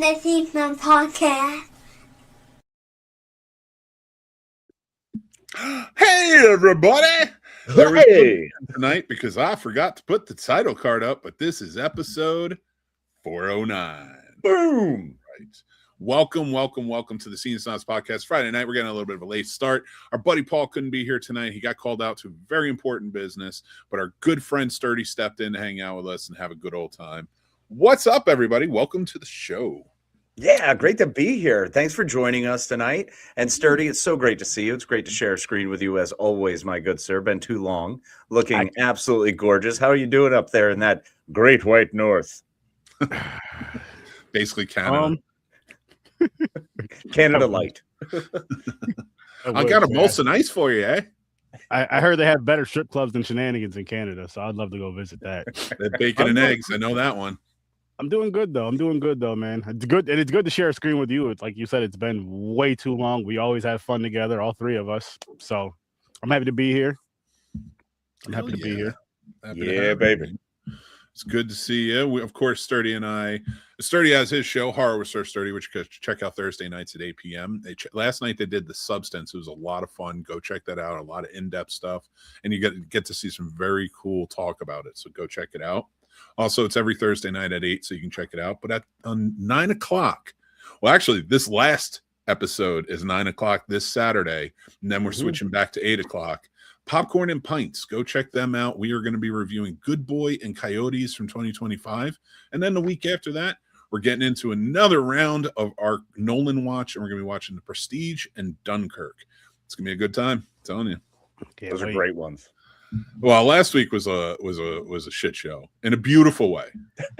the Scene Snobs Podcast. Hey, everybody! Hey! Tonight, because I forgot to put the title card up, but this is episode 409. Boom! Right. Welcome to the Scene Snobs Podcast. Friday night, we're getting a little bit of a late start. Our buddy Paul couldn't be here tonight. He got called out to very important business, but our good friend Sturdy stepped in to hang out with us and have a good old time. What's up, everybody? Welcome to the show. Yeah, great to be here. Thanks for joining us tonight. And Sturdy, it's so great to see you. It's great to share a screen with you as always, my good sir. Been too long. Looking absolutely gorgeous. How are you doing up there in that great white north? Basically Canada. Canada light. I got a Molson Ice for you, eh? I heard they have better strip clubs than Shenanigans in Canada, so I'd love to go visit that. They're bacon and eggs. I know that one. I'm doing good though, man. It's good, and it's good to share a screen with you. It's like you said, it's been way too long. We always have fun together, all three of us. So I'm happy to be here. Happy to be here. Yeah, baby. It's good to see you. Of course, Sturdy and I. Sturdy has his show, Horror with Sir Sturdy, which you can check out Thursday nights at 8 p.m. Last night they did The Substance. It was a lot of fun. Go check that out. A lot of in-depth stuff, and you get to see some very cool talk about it. So go check it out. Also, it's every Thursday night at 8, so you can check it out. But on 9 o'clock, well, actually, this last episode is 9 o'clock this Saturday, and then we're switching back to 8 o'clock. Popcorn and Pints, go check them out. We are going to be reviewing Good Boy and Coyotes from 2025. And then the week after that, we're getting into another round of our Nolan watch, and we're going to be watching The Prestige and Dunkirk. It's going to be a good time, I'm telling you. Those are great ones. Well, last week was a shit show in a beautiful way.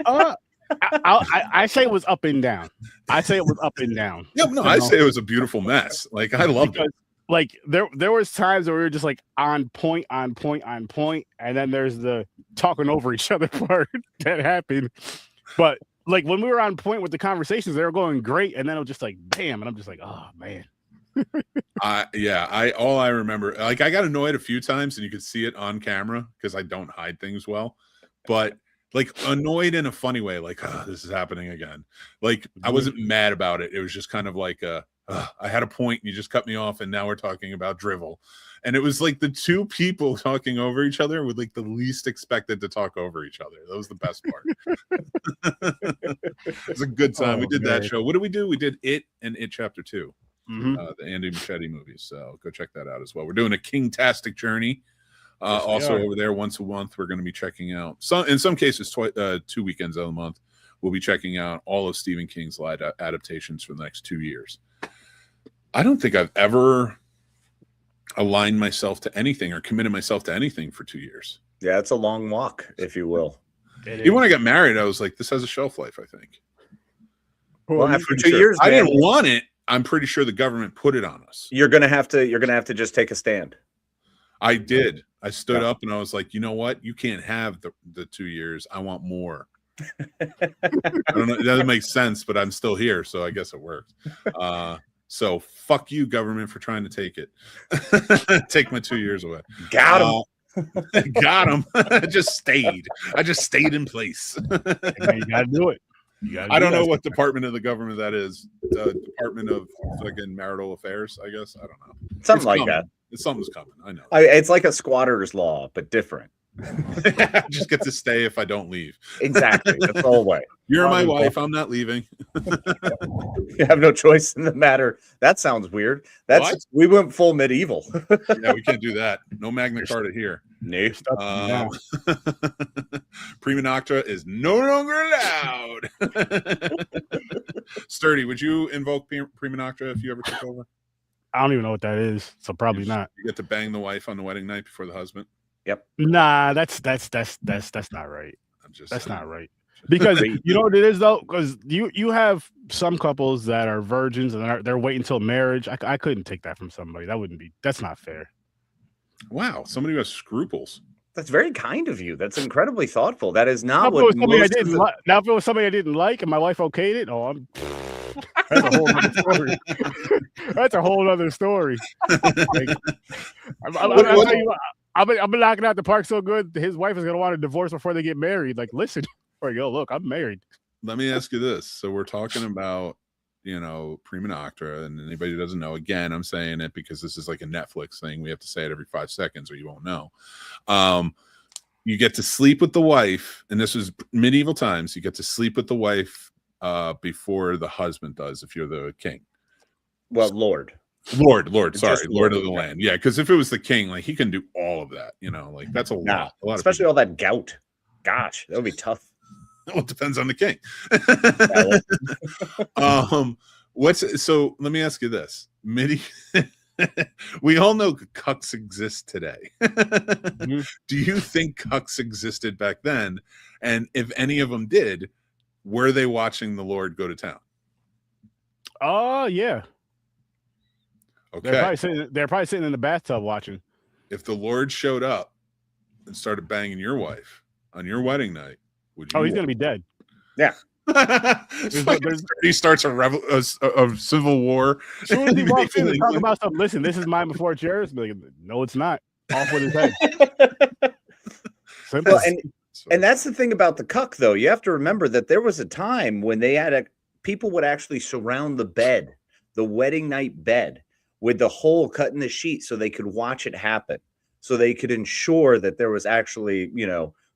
I say it was up and down. I say it was up and down. Yeah, no, I say it was a beautiful mess. Like, I loved it. Like there was times where we were just like on point, and then there's the talking over each other part that happened. But like when we were on point with the conversations, they were going great, and then it was just like bam, and I'm just like, oh man. All I remember, like, I got annoyed a few times, and you could see it on camera because I don't hide things well, but like annoyed in a funny way, like, oh, this is happening again. Like, I wasn't mad about it. It was just kind of like I had a point and you just cut me off, and now we're talking about drivel. And it was like the two people talking over each other with like the least expected to talk over each other. That was the best part. It was a good time. We did that show. What did we do? We did It and It Chapter 2. The Andy Machete movies. So go check that out as well. We're doing a King-tastic journey. Also over there once a month, we're going to be checking out in some cases 2 weekends of the month. We'll be checking out all of Stephen King's live adaptations for the next 2 years. I don't think I've ever aligned myself to anything or committed myself to anything for 2 years. Yeah, it's a long walk, if you will. Even when I got married, I was like, this has a shelf life, I think. Well, after 2 years, I didn't want it. I'm pretty sure the government put it on us. You're gonna have to just take a stand. I did. I stood up and I was like, you know what? You can't have the 2 years. I want more. I don't know. It doesn't make sense, but I'm still here, so I guess it worked. So fuck you, government, for trying to take it. Take my 2 years away. Got him. Got him. I just stayed in place. You gotta do it. I don't know what department of the government that is. The Department of fucking Marital Affairs, I guess. I don't know. Something like that. Something's coming. I know. It's like a squatter's law, but different. I just get to stay if I don't leave. Exactly. That's the whole way. You're my wife. I'm not leaving. You have no choice in the matter. That sounds weird. We went full medieval. Yeah, we can't do that. No Magna Carta here. No. Prima nocta is no longer allowed. Sturdy, would you invoke prima nocta if you ever took over? I don't even know what that is, so probably not. You get to bang the wife on the wedding night before the husband. Yep. Nah, that's not right. That's not right. Because you know what it is though, because you have some couples that are virgins and they're waiting until marriage. I couldn't take that from somebody. That's not fair. Wow, somebody who has scruples. That's very kind of you. That's incredibly thoughtful. That is not what most now if it was somebody I didn't like and my wife okayed it, that's a whole other story. That's a whole other story. I've been knocking out the park so good, his wife is gonna want a divorce before they get married. Like, listen, look, I'm married. let me ask you this. So we're talking about, prima nocta, and anybody who doesn't know, again, I'm saying it because this is like a Netflix thing. We have to say it every 5 seconds or you won't know. You get to sleep with the wife, and this is medieval times. You get to sleep with the wife before the husband does, if you're the king. Well, Lord, sorry, Lord of the land. Yeah, because if it was the king, like he can do all of that, like that's a lot. Especially all that gout. Gosh, that would be tough. Well, it depends on the king. So let me ask you this. We all know cucks exist today. Do you think cucks existed back then? And if any of them did, were they watching the Lord go to town? Oh, yeah. Okay. They're probably sitting in the bathtub watching. If the Lord showed up and started banging your wife on your wedding night, would you? Oh, he's going to be dead. Yeah. He starts a civil war. As soon as he walks in and talk about something, listen, this is mine before it's yours. Like, no, it's not. Off with his head. Well, and that's the thing about the cuck, though. You have to remember that there was a time when people would actually surround the bed, the wedding night bed, with the hole cut in the sheet so they could watch it happen, so they could ensure that there was actually,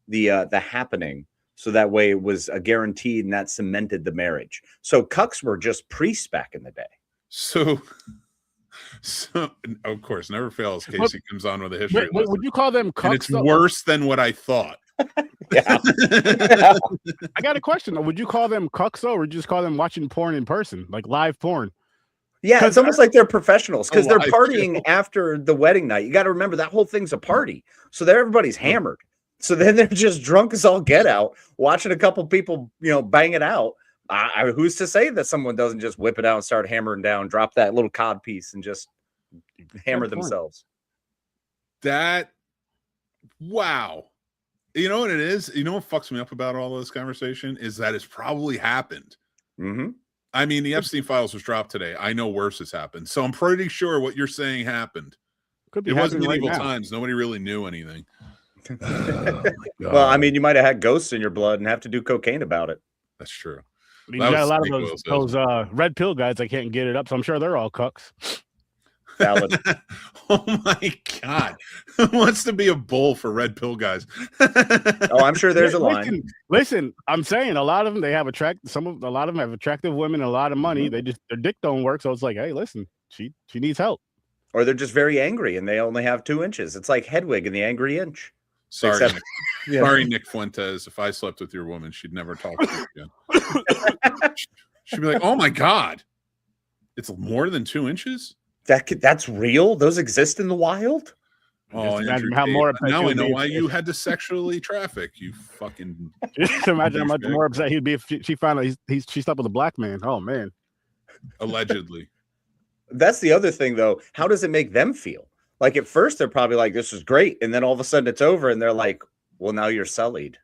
the happening. So that way it was a guaranteed, and that cemented the marriage. So cucks were just priests back in the day. So of course, never fails. Casey comes on with a history. Would you call them cucks? And it's worse than what I thought. Yeah. I got a question though. Would you call them cucks though, or would you just call them watching porn in person, like live porn? Yeah, it's almost like they're professionals because they're partying after the wedding night. You got to remember that whole thing's a party, so everybody's hammered. So then they're just drunk as all get out, watching a couple people, bang it out. Who's to say that someone doesn't just whip it out and start hammering down, drop that little cod piece, and just hammer themselves? Wow. You know what it is? You know what fucks me up about all this conversation is that it's probably happened. Mm-hmm. I mean, the Epstein files was dropped today. I know worse has happened. So I'm pretty sure what you're saying happened. It wasn't medieval times. Nobody really knew anything. Well, I mean, you might have had ghosts in your blood and have to do cocaine about it. That's true. I mean, you got a lot of those red pill guys that can't get it up, so I'm sure they're all cucks. Valid. Oh my God. Who wants to be a bull for red pill guys? Oh, I'm sure there's a line. Listen, I'm saying a lot of them, they have a lot of them have attractive women and a lot of money. They just, their dick don't work. So it's like, hey, listen, she needs help. Or they're just very angry and they only have 2 inches. It's like Hedwig and the Angry Inch. Sorry, Sorry, Nick Fuentes. If I slept with your woman, she'd never talk to you again. She'd be like, oh my God, it's more than 2 inches? That's real? Those exist in the wild? Oh, Andrew, now I know why you had to sexually traffic, you fucking. Just imagine how much more upset he'd be if she found out she slept with a black man. Oh man. Allegedly. That's the other thing, though. How does it make them feel? Like at first, they're probably like, "This is great," and then all of a sudden, it's over, and they're like, "Well, now you're sullied."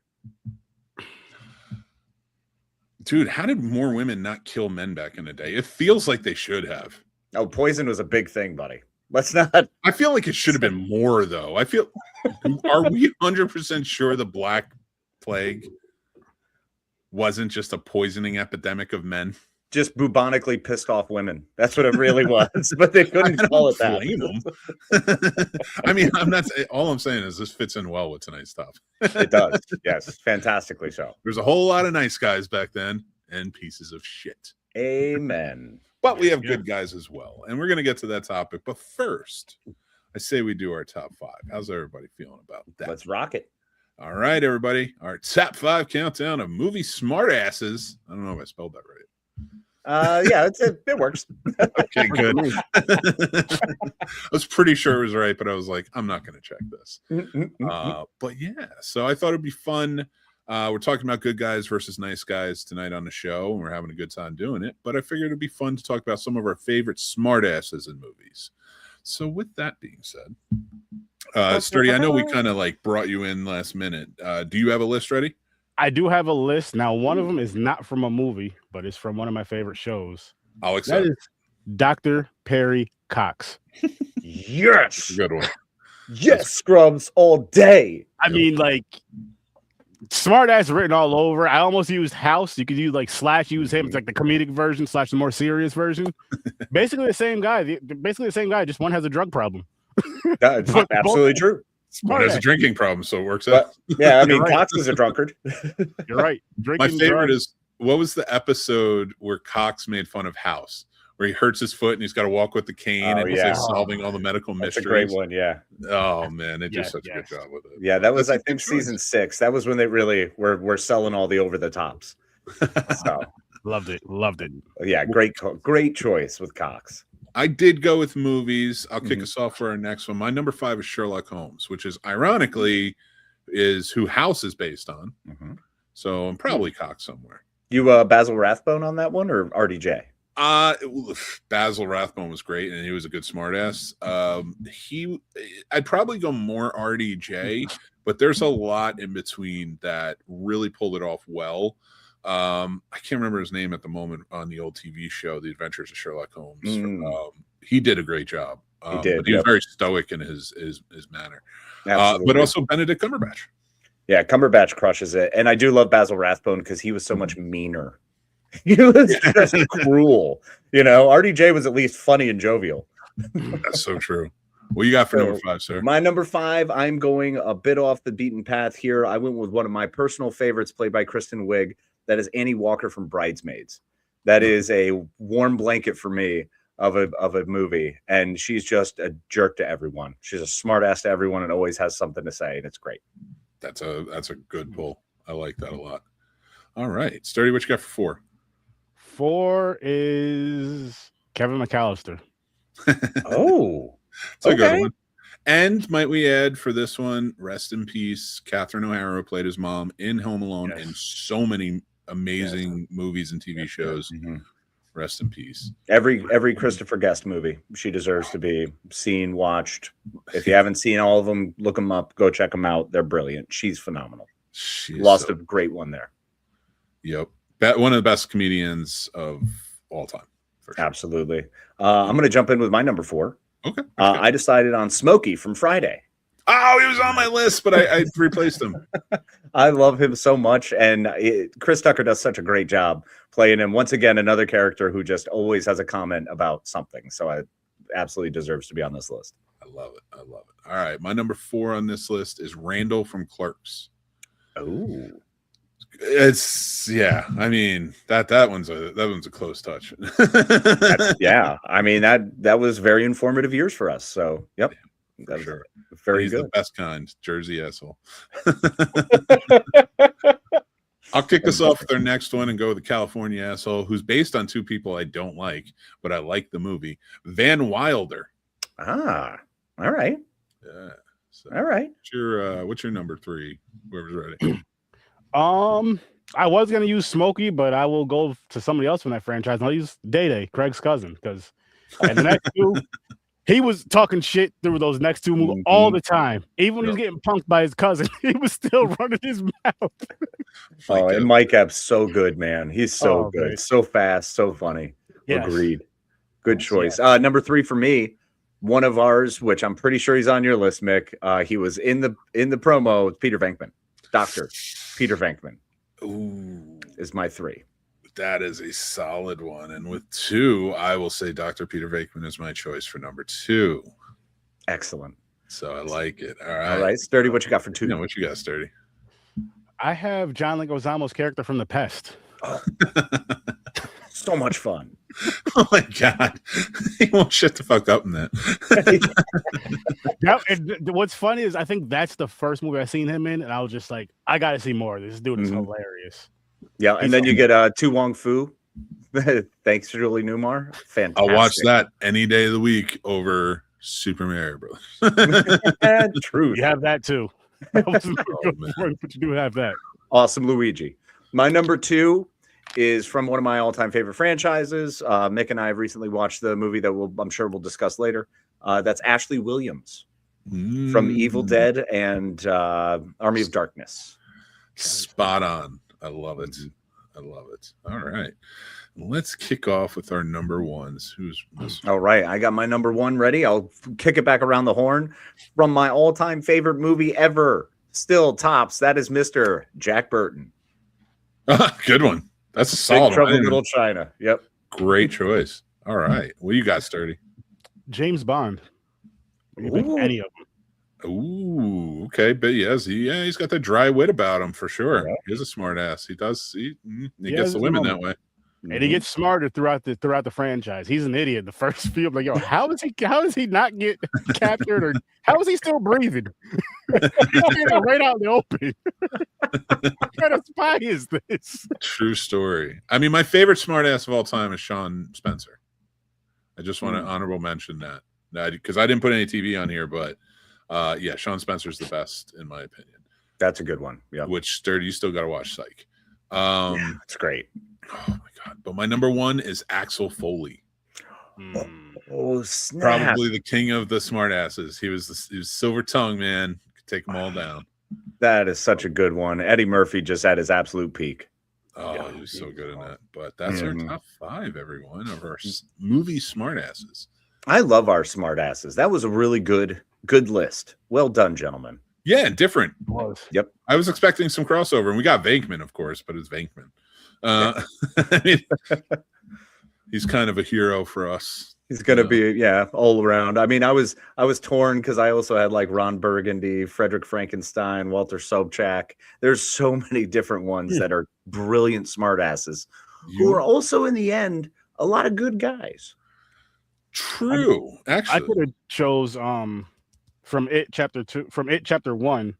Dude, how did more women not kill men back in the day? It feels like they should have. Oh, poison was a big thing, buddy. Let's not. I feel like it should have been more, though. Are we 100% sure the Black Plague wasn't just a poisoning epidemic of men? Just bubonically pissed off women. That's what it really was. But they couldn't call it that. I mean, I'm not. All I'm saying is this fits in well with tonight's stuff. It does. Yes, fantastically so. There's a whole lot of nice guys back then and pieces of shit. Amen. But we have good guys as well. And we're going to get to that topic. But first, I say we do our top 5. How's everybody feeling about that? Let's rock it. All right, everybody. Our top 5 countdown of movie smartasses. I don't know if I spelled that right. Yeah, it works. Okay, good. I was pretty sure it was right, but I was like, I'm not going to check this. But yeah, so I thought it'd be fun. We're talking about good guys versus nice guys tonight on the show, and we're having a good time doing it. But I figured it'd be fun to talk about some of our favorite smartasses in movies. So with that being said, Sturdy, I know we kind of like brought you in last minute. Do you have a list ready? I do have a list. Now, one of them is not from a movie, but it's from one of my favorite shows. I'll accept. That is Dr. Perry Cox. Yes. Good one. Yes, Scrubs all day. I mean, like, Smart ass written all over. I almost used House. You could use like / use him. It's like the comedic version / the more serious version. Basically the same guy. Basically the same guy. Just one has a drug problem. That's absolutely true. One has a drinking problem, so it works out. Yeah, I mean, Cox is a drunkard. You're right. My favorite is, what was the episode where Cox made fun of House, where he hurts his foot and he's got to walk with the cane and he's like solving all the medical mysteries. That's a great one, yeah. Oh man, they did such a good job with it. Yeah, that was I think season 6. That was when they really were selling all the over the tops. So loved it. Yeah, great choice with Cox. I did go with movies. I'll kick us off for our next one. My number 5 is Sherlock Holmes, which is ironically is who House is based on. So I'm probably Cox somewhere. You Basil Rathbone on that one or RDJ? Basil Rathbone was great, and he was a good smartass. I'd probably go more RDJ, but there's a lot in between that really pulled it off well. I can't remember his name at the moment on the old TV show, The Adventures of Sherlock Holmes. He did a great job. He did. But he was very stoic in his manner. Absolutely. But also Benedict Cumberbatch. Yeah, Cumberbatch crushes it. And I do love Basil Rathbone because he was so much meaner. He was just cruel. You know, RDJ was at least funny and jovial. That's so true. What you got for number 5, sir? My number 5, I'm going a bit off the beaten path here. I went with one of my personal favorites played by Kristen Wiig. That is Annie Walker from Bridesmaids. That is a warm blanket for me of a movie. And she's just a jerk to everyone. She's a smart ass to everyone and always has something to say. And it's great. That's a good pull. I like that a lot. All right. Sturdy, what you got for 4? 4 is Kevin McAllister. Oh, it's a good one. And might we add for this one, rest in peace, Catherine O'Hara, who played his mom in Home Alone and so many amazing movies and TV shows. Rest in peace. Every Christopher Guest movie, she deserves to be seen, watched. If you haven't seen all of them, look them up, go check them out. They're brilliant. She's phenomenal. Lost a great one there. Yep. One of the best comedians of all time. For sure. Absolutely. I'm going to jump in with my number 4. Okay. I decided on Smokey from Friday. Oh, he was on my list, but I replaced him. I love him so much. And Chris Tucker does such a great job playing him. Once again, another character who just always has a comment about something. So I absolutely deserves to be on this list. I love it. All right. My number 4 on this list is Randall from Clerks. Oh. It's I mean that one's a close touch. Yeah. I mean that was very informative years for us. So yep. That's sure. Very He's good. The best kind, Jersey asshole. I'll kick us off with our next one and go with the California asshole, who's based on 2 people I don't like, but I like the movie. Van Wilder. All right. Yeah. So all right. What's your number 3? Whoever's ready. I was gonna use Smokey, but I will go to somebody else from that franchise. I'll use Day, Craig's cousin, because in the next 2, he was talking shit through those next 2 movies all the time. Even when he was getting punked by his cousin, he was still running his mouth. And Mike Epps, so good, man. He's so good, great. So fast, so funny. Yes. Agreed. Good choice. Number 3 for me, one of ours, which I'm pretty sure he's on your list, Mick. He was in the promo. Peter Venkman, Dr. Peter Venkman. Ooh, is my 3. That is a solid one. And with 2, I will say Dr. Peter Venkman is my choice for number 2. Excellent. So I like it. All right. Sturdy, what you got for 2? No, what you got, Sturdy? I have John Leguizamo's character from The Pest. Oh. So much fun. Oh my God. He won't shut the fuck up in that. What's funny is I think that's the first movie I seen him in, and I was just like, I gotta see more. This dude is hilarious. Yeah, and then you get Tu Wong Fu. Thanks, Julie Newmar. Fantastic. I'll watch that any day of the week over Super Mario Brothers. True. You have that too. But you do have that. Awesome Luigi. My number 2 is from one of my all-time favorite franchises. Mick and I have recently watched the movie that I'm sure we'll discuss later. That's Ashley Williams from Evil Dead and Army of Darkness. Spot on. I love it. All right. Let's kick off with our number 1s. All right. I got my number 1 ready. I'll kick it back around the horn from my all-time favorite movie ever, still tops. That is Mr. Jack Burton. Good one. That's a Big solid Trouble in one. Little China. Yep. Great choice. All right. What you got, Sturdy? James Bond. You can pick any of them. Ooh, okay. But he's got that dry wit about him for sure. Yeah. He's a smart ass. He does. He Yeah, gets the women that moment. way. And he gets smarter throughout the franchise. He's an idiot. The first few, I'm like, yo, how does he not get captured, or how is he still breathing? Right out in the open. What kind of spy is this? True story. I mean, my favorite smart ass of all time is Sean Spencer. I just want to honorable mention that because I didn't put any TV on here, but Sean Spencer's the best in my opinion. That's a good one. Yeah. Which Sturdy, you still got to watch Psych. It's great. Oh my god! But my number one is Axel Foley. Oh, snap. Probably the king of the smart asses. He was silver tongue, man. Could take them all down. That is such a good one. Eddie Murphy just at his absolute peak. Oh, he was so good in that. But that's our top 5, everyone, of our movie smart asses. I love our smart asses. That was a really good list. Well done, gentlemen. Yeah, different. Yep. I was expecting some crossover, and we got Venkman, of course, but it's Venkman. I mean, he's kind of a hero for us. He's gonna be all around. I mean, I was torn because I also had like Ron Burgundy, Frederick Frankenstein, Walter Sobchak. There's so many different ones that are brilliant smartasses who are also in the end a lot of good guys. True. Actually, I could have chose from It Chapter 1.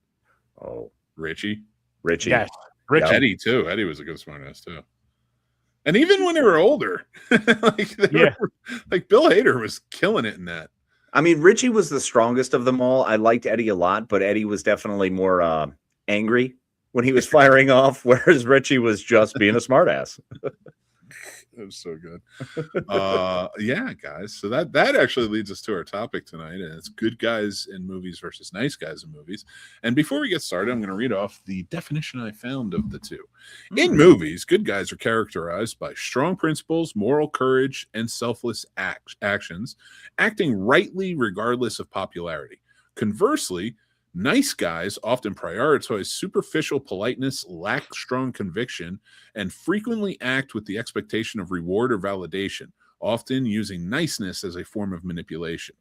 Oh, Richie. Yes. Richie. Eddie too. Eddie was a good smartass too. And even when they were older, like Bill Hader was killing it in that. I mean, Richie was the strongest of them all. I liked Eddie a lot, but Eddie was definitely more angry when he was firing off, whereas Richie was just being a smartass. That was so good. Guys. So that actually leads us to our topic tonight, and it's good guys in movies versus nice guys in movies. And before we get started, I'm going to read off the definition I found of the two. In movies, good guys are characterized by strong principles, moral courage, and selfless actions, acting rightly regardless of popularity. Conversely, nice guys often prioritize superficial politeness, lack strong conviction, and frequently act with the expectation of reward or validation, often using niceness as a form of manipulation.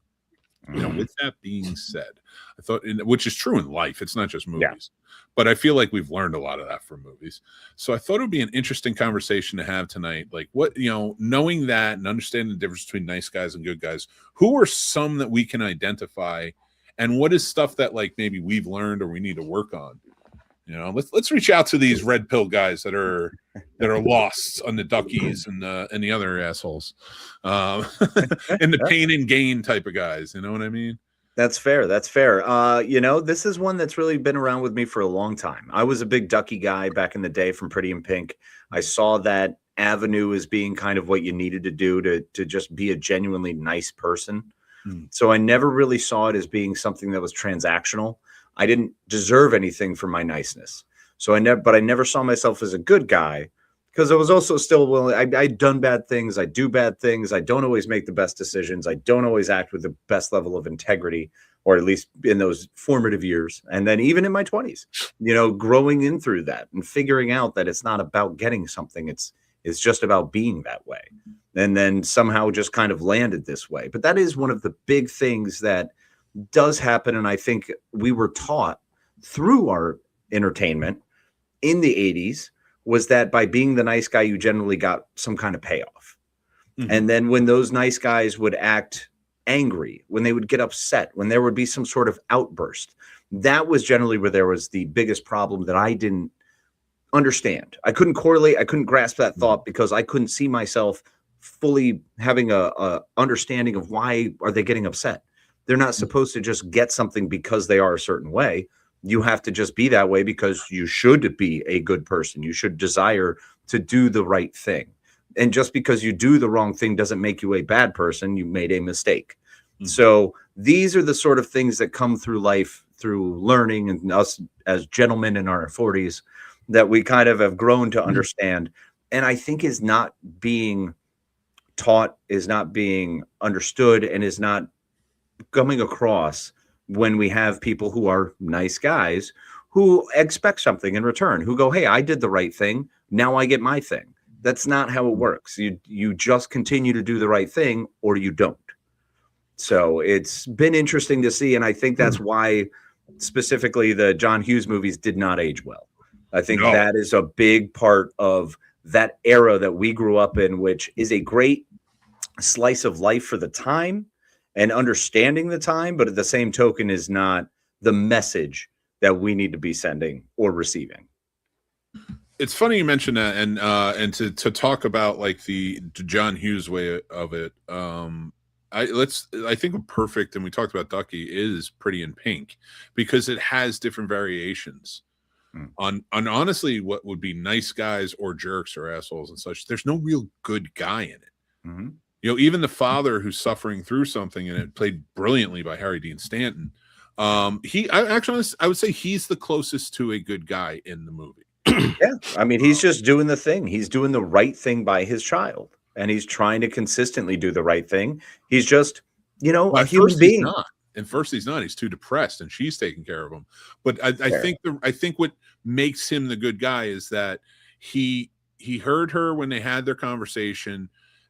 With that being said, I thought, which is true in life, it's not just movies, but I feel like we've learned a lot of that from movies. So I thought it would be an interesting conversation to have tonight. Like knowing that and understanding the difference between nice guys and good guys, who are some that we can identify? And what is stuff that like maybe we've learned or we need to work on? Let's reach out to these red pill guys that are lost on the duckies and the other assholes, and the pain and gain type of guys. You know what I mean? That's fair. That's fair. This is one that's really been around with me for a long time. I was a big ducky guy back in the day from Pretty in Pink. I saw that avenue as being kind of what you needed to do to just be a genuinely nice person. So I never really saw it as being something that was transactional. I didn't deserve anything for my niceness. So I never saw myself as a good guy because I was also still willing. I'd done bad things. I do bad things. I don't always make the best decisions. I don't always act with the best level of integrity, or at least in those formative years. And then even in my 20s, growing in through that and figuring out that it's not about getting something. It's just about being that way. And then somehow just kind of landed this way. But that is one of the big things that does happen. And I think we were taught through our entertainment in the 80s was that by being the nice guy, you generally got some kind of payoff. And then when those nice guys would act angry, when they would get upset, when there would be some sort of outburst, that was generally where there was the biggest problem that I didn't understand. I couldn't correlate. I couldn't grasp that thought because I couldn't see myself fully having a understanding of why are they getting upset. They're not supposed to just get something because they are a certain way. You have to just be that way because you should be a good person. You should desire to do the right thing. And just because you do the wrong thing doesn't make you a bad person. You made a mistake. So these are the sort of things that come through life, through learning, and us as gentlemen in our 40s that we kind of have grown to understand. And I think is not being taught, is not being understood, and is not coming across when we have people who are nice guys who expect something in return, who go, hey, I did the right thing. Now I get my thing. That's not how it works. You just continue to do the right thing or you don't. So it's been interesting to see. And I think that's why specifically the John Hughes movies did not age well. I think that is a big part of that era that we grew up in, which is a great slice of life for the time and understanding the time, but at the same token is not the message that we need to be sending or receiving. It's funny you mentioned that, and to talk about like the John Hughes way of it. I think perfect, and we talked about Ducky, is Pretty in Pink because it has different variations on honestly what would be nice guys or jerks or assholes and such. There's no real good guy in it. Even the father who's suffering through something, and it played brilliantly by Harry Dean Stanton. I would say he's the closest to a good guy in the movie. Yeah, I mean, he's just doing the thing. He's doing the right thing by his child, and he's trying to consistently do the right thing. He's just, a human being. At first, he's not. He's too depressed, and she's taking care of him. But I think what makes him the good guy is that he heard her when they had their conversation,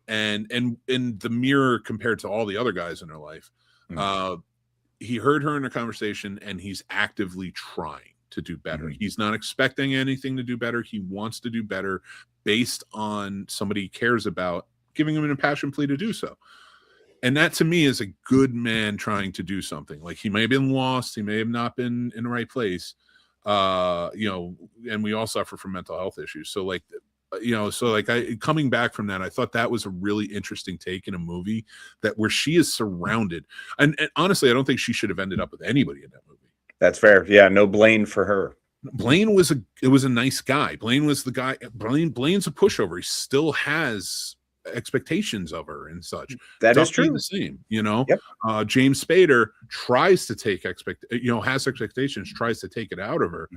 and in the mirror compared to all the other guys in her life. He heard her in a conversation, and he's actively trying to do better. He's not expecting anything to do better. He wants to do better based on somebody he cares about giving him an impassioned plea to do so. And that to me is a good man trying to do something. Like, he may have been lost. He may have not been in the right place. And we all suffer from mental health issues. So coming back from that, I thought that was a really interesting take in a movie where she is surrounded. And honestly, I don't think she should have ended up with anybody in that movie. That's fair. Yeah, no blame for her. Blaine was a nice guy. Blaine was the guy. Blaine's a pushover. He still has expectations of her and such. That is true. The same, Yep. James Spader tries to take has expectations, tries to take it out of her.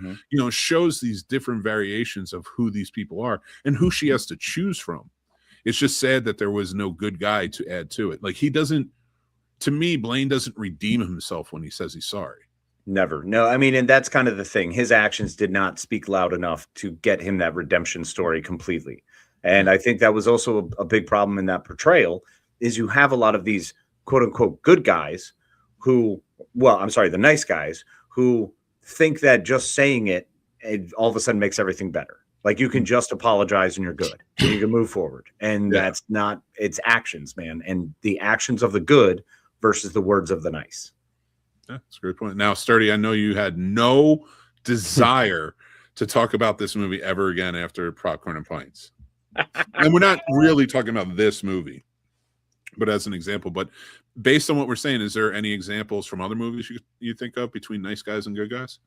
Shows these different variations of who these people are and who she has to choose from. It's just sad that there was no good guy to add to it. Like, to me, Blaine doesn't redeem himself when he says he's sorry. Never. No, I mean, and that's kind of the thing. His actions did not speak loud enough to get him that redemption story completely. And I think that was also a big problem in that portrayal, is you have a lot of these quote unquote good guys the nice guys who think that just saying it all of a sudden makes everything better. Like, you can just apologize and you're good. And you can move forward. And that's not, it's actions, man. And the actions of the good versus the words of the nice. Yeah, that's a great point. Now, Sturdy, I know you had no desire to talk about this movie ever again after Popcorn and Pints. And we're not really talking about this movie, but as an example. But based on what we're saying, is there any examples from other movies you think of between nice guys and good guys?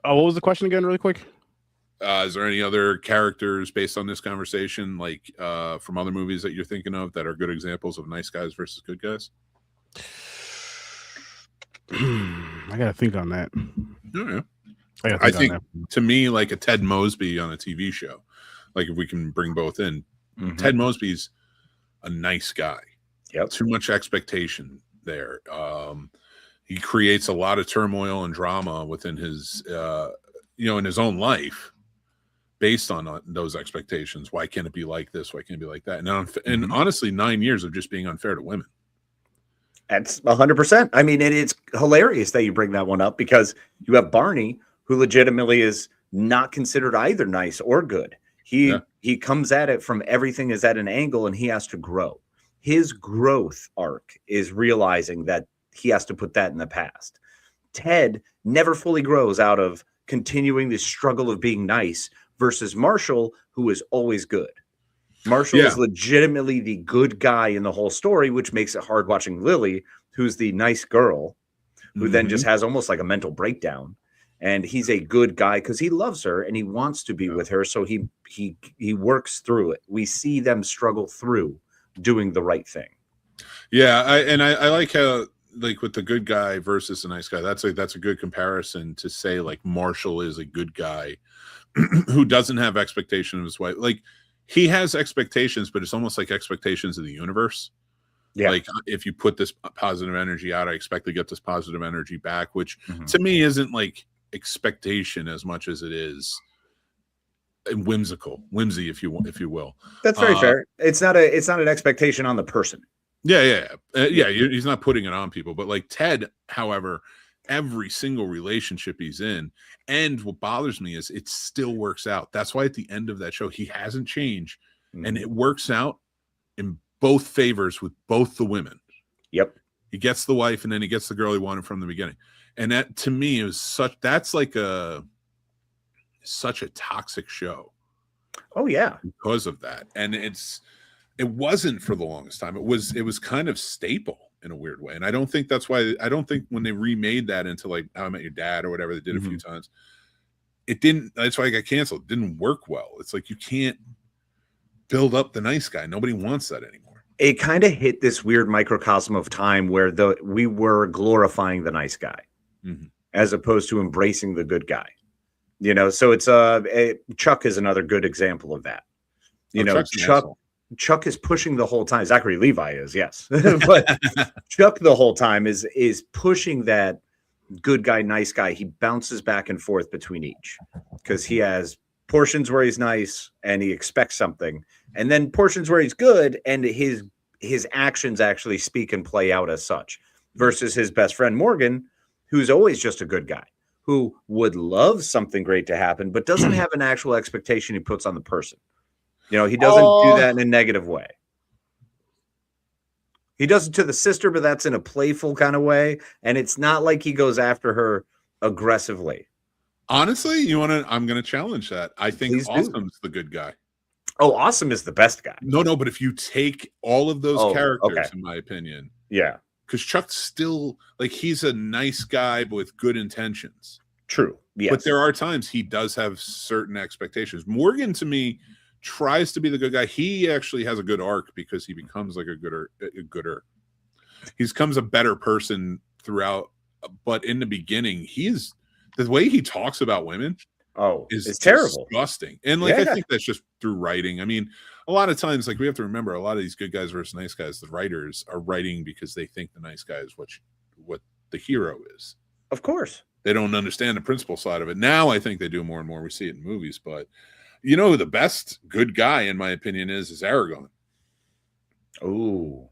Oh, what was the question again, really quick? Is there any other characters based on this conversation, like from other movies that you're thinking of that are good examples of nice guys versus good guys? I gotta think on that. Oh, yeah. I think to me, like a Ted Mosby on a TV show, like if we can bring both in, Ted Mosby's a nice guy. Yep. Too much expectation there. He creates a lot of turmoil and drama within his, in his own life based on those expectations. Why can't it be like this? Why can't it be like that? And honestly, 9 years of just being unfair to women. That's 100%. I mean, it's hilarious that you bring that one up, because you have Barney, who legitimately is not considered either nice or good. He comes at it from everything is at an angle, and he has to grow. His growth arc is realizing that he has to put that in the past. Ted never fully grows out of continuing the struggle of being nice versus Marshall, who is always good. Marshall is legitimately the good guy in the whole story, which makes it hard watching Lily, who's the nice girl, who then just has almost like a mental breakdown. And he's a good guy because he loves her and he wants to be with her. So he works through it. We see them struggle through doing the right thing. Yeah, I like how, like, with the good guy versus the nice guy, that's a good comparison to say, like, Marshall is a good guy who doesn't have expectation of his wife. Like, he has expectations, but it's almost like expectations of the universe. Yeah. Like, if you put this positive energy out, I expect to get this positive energy back, which to me isn't like expectation as much as it is whimsy, if you will. That's very fair. It's not an expectation on the person. Yeah. He's not putting it on people, but like Ted, however, every single relationship he's in, and what bothers me is it still works out. That's why at the end of that show, he hasn't changed, and it works out in both favors with both the women. Yep. He gets the wife, and then he gets the girl he wanted from the beginning. And that, to me, is such a toxic show. Oh yeah. Because of that. And it wasn't for the longest time. It was kind of staple in a weird way. And I don't think when they remade that into like How I Met Your Dad or whatever, they did a few times, that's why it got canceled. It didn't work well. It's like, you can't build up the nice guy. Nobody wants that anymore. It kind of hit this weird microcosm of time where we were glorifying the nice guy as opposed to embracing the good guy. You know, so it's Chuck is another good example of that. You know, Chuck is pushing the whole time. Zachary Levi is, yes. But Chuck the whole time is pushing that good guy, nice guy. He bounces back and forth between each because he has portions where he's nice and he expects something, and then portions where he's good and his actions actually speak and play out as such, versus his best friend Morgan, who's always just a good guy, who would love something great to happen, but doesn't have an actual expectation he puts on the person. You know, he doesn't do that in a negative way. He does it to the sister, but that's in a playful kind of way. And it's not like he goes after her aggressively. Honestly, I'm going to challenge that. I think Awesome's the good guy. Oh, Awesome is the best guy. No, but if you take all of those characters, in my opinion. Yeah. Because Chuck's still, like, he's a nice guy but with good intentions. True. Yes. But there are times he does have certain expectations. Morgan, to me, tries to be the good guy. He actually has a good arc because he becomes like a gooder. He becomes a better person throughout. But in the beginning, the way he talks about women is terrible, disgusting. And like, I think that's just through writing. I mean, a lot of times, like, we have to remember, a lot of these good guys versus nice guys, the writers are writing because they think the nice guy is what the hero is. Of course. They don't understand the principle side of it. Now I think they do more and more. We see it in movies, but you know, the best good guy, in my opinion, is Aragorn. Oh,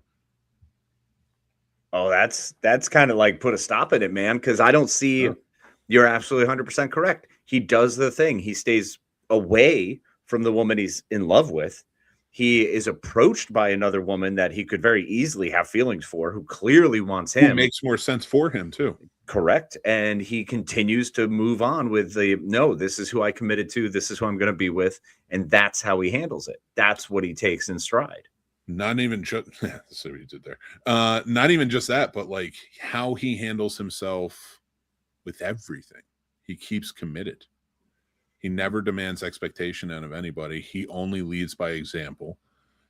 that's kind of like put a stop in it, man. Because I don't see. You're absolutely 100% correct. He does the thing. He stays away from the woman he's in love with. He is approached by another woman that he could very easily have feelings for, who clearly wants him. It makes more sense for him too. Correct. And he continues to move on with this is who I committed to. This is who I'm going to be with. And that's how he handles it. That's what he takes in stride. Not even just, that's what he did there. Not even just that, but like how he handles himself with everything. He keeps committed. He never demands expectation out of anybody. He only leads by example.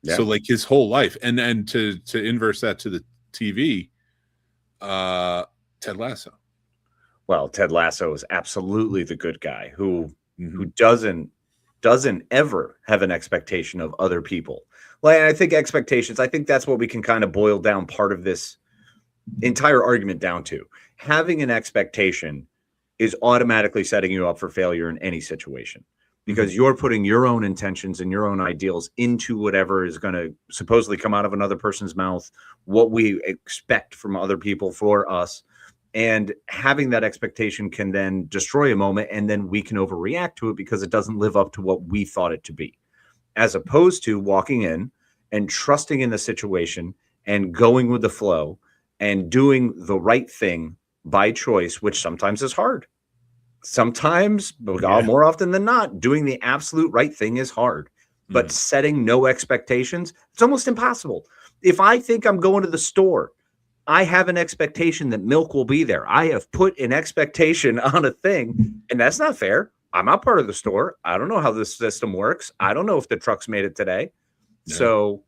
Yeah. So like his whole life, and to inverse that to the TV, Ted Lasso. Well, Ted Lasso is absolutely the good guy who doesn't ever have an expectation of other people. Like, I think expectations, I think that's what we can kind of boil down part of this entire argument down to. Having an expectation is automatically setting you up for failure in any situation, because you're putting your own intentions and your own ideals into whatever is going to supposedly come out of another person's mouth, what we expect from other people for us. And having that expectation can then destroy a moment, and then we can overreact to it because it doesn't live up to what we thought it to be, as opposed to walking in and trusting in the situation and going with the flow and doing the right thing by choice, which sometimes is hard. Sometimes, but more often than not, doing the absolute right thing is hard. But setting no expectations, it's almost impossible. If I think I'm going to the store, I have an expectation that milk will be there. I have put an expectation on a thing, and that's not fair. I'm not part of the store. I don't know how this system works. I don't know if the truck's made it today. Yeah. So,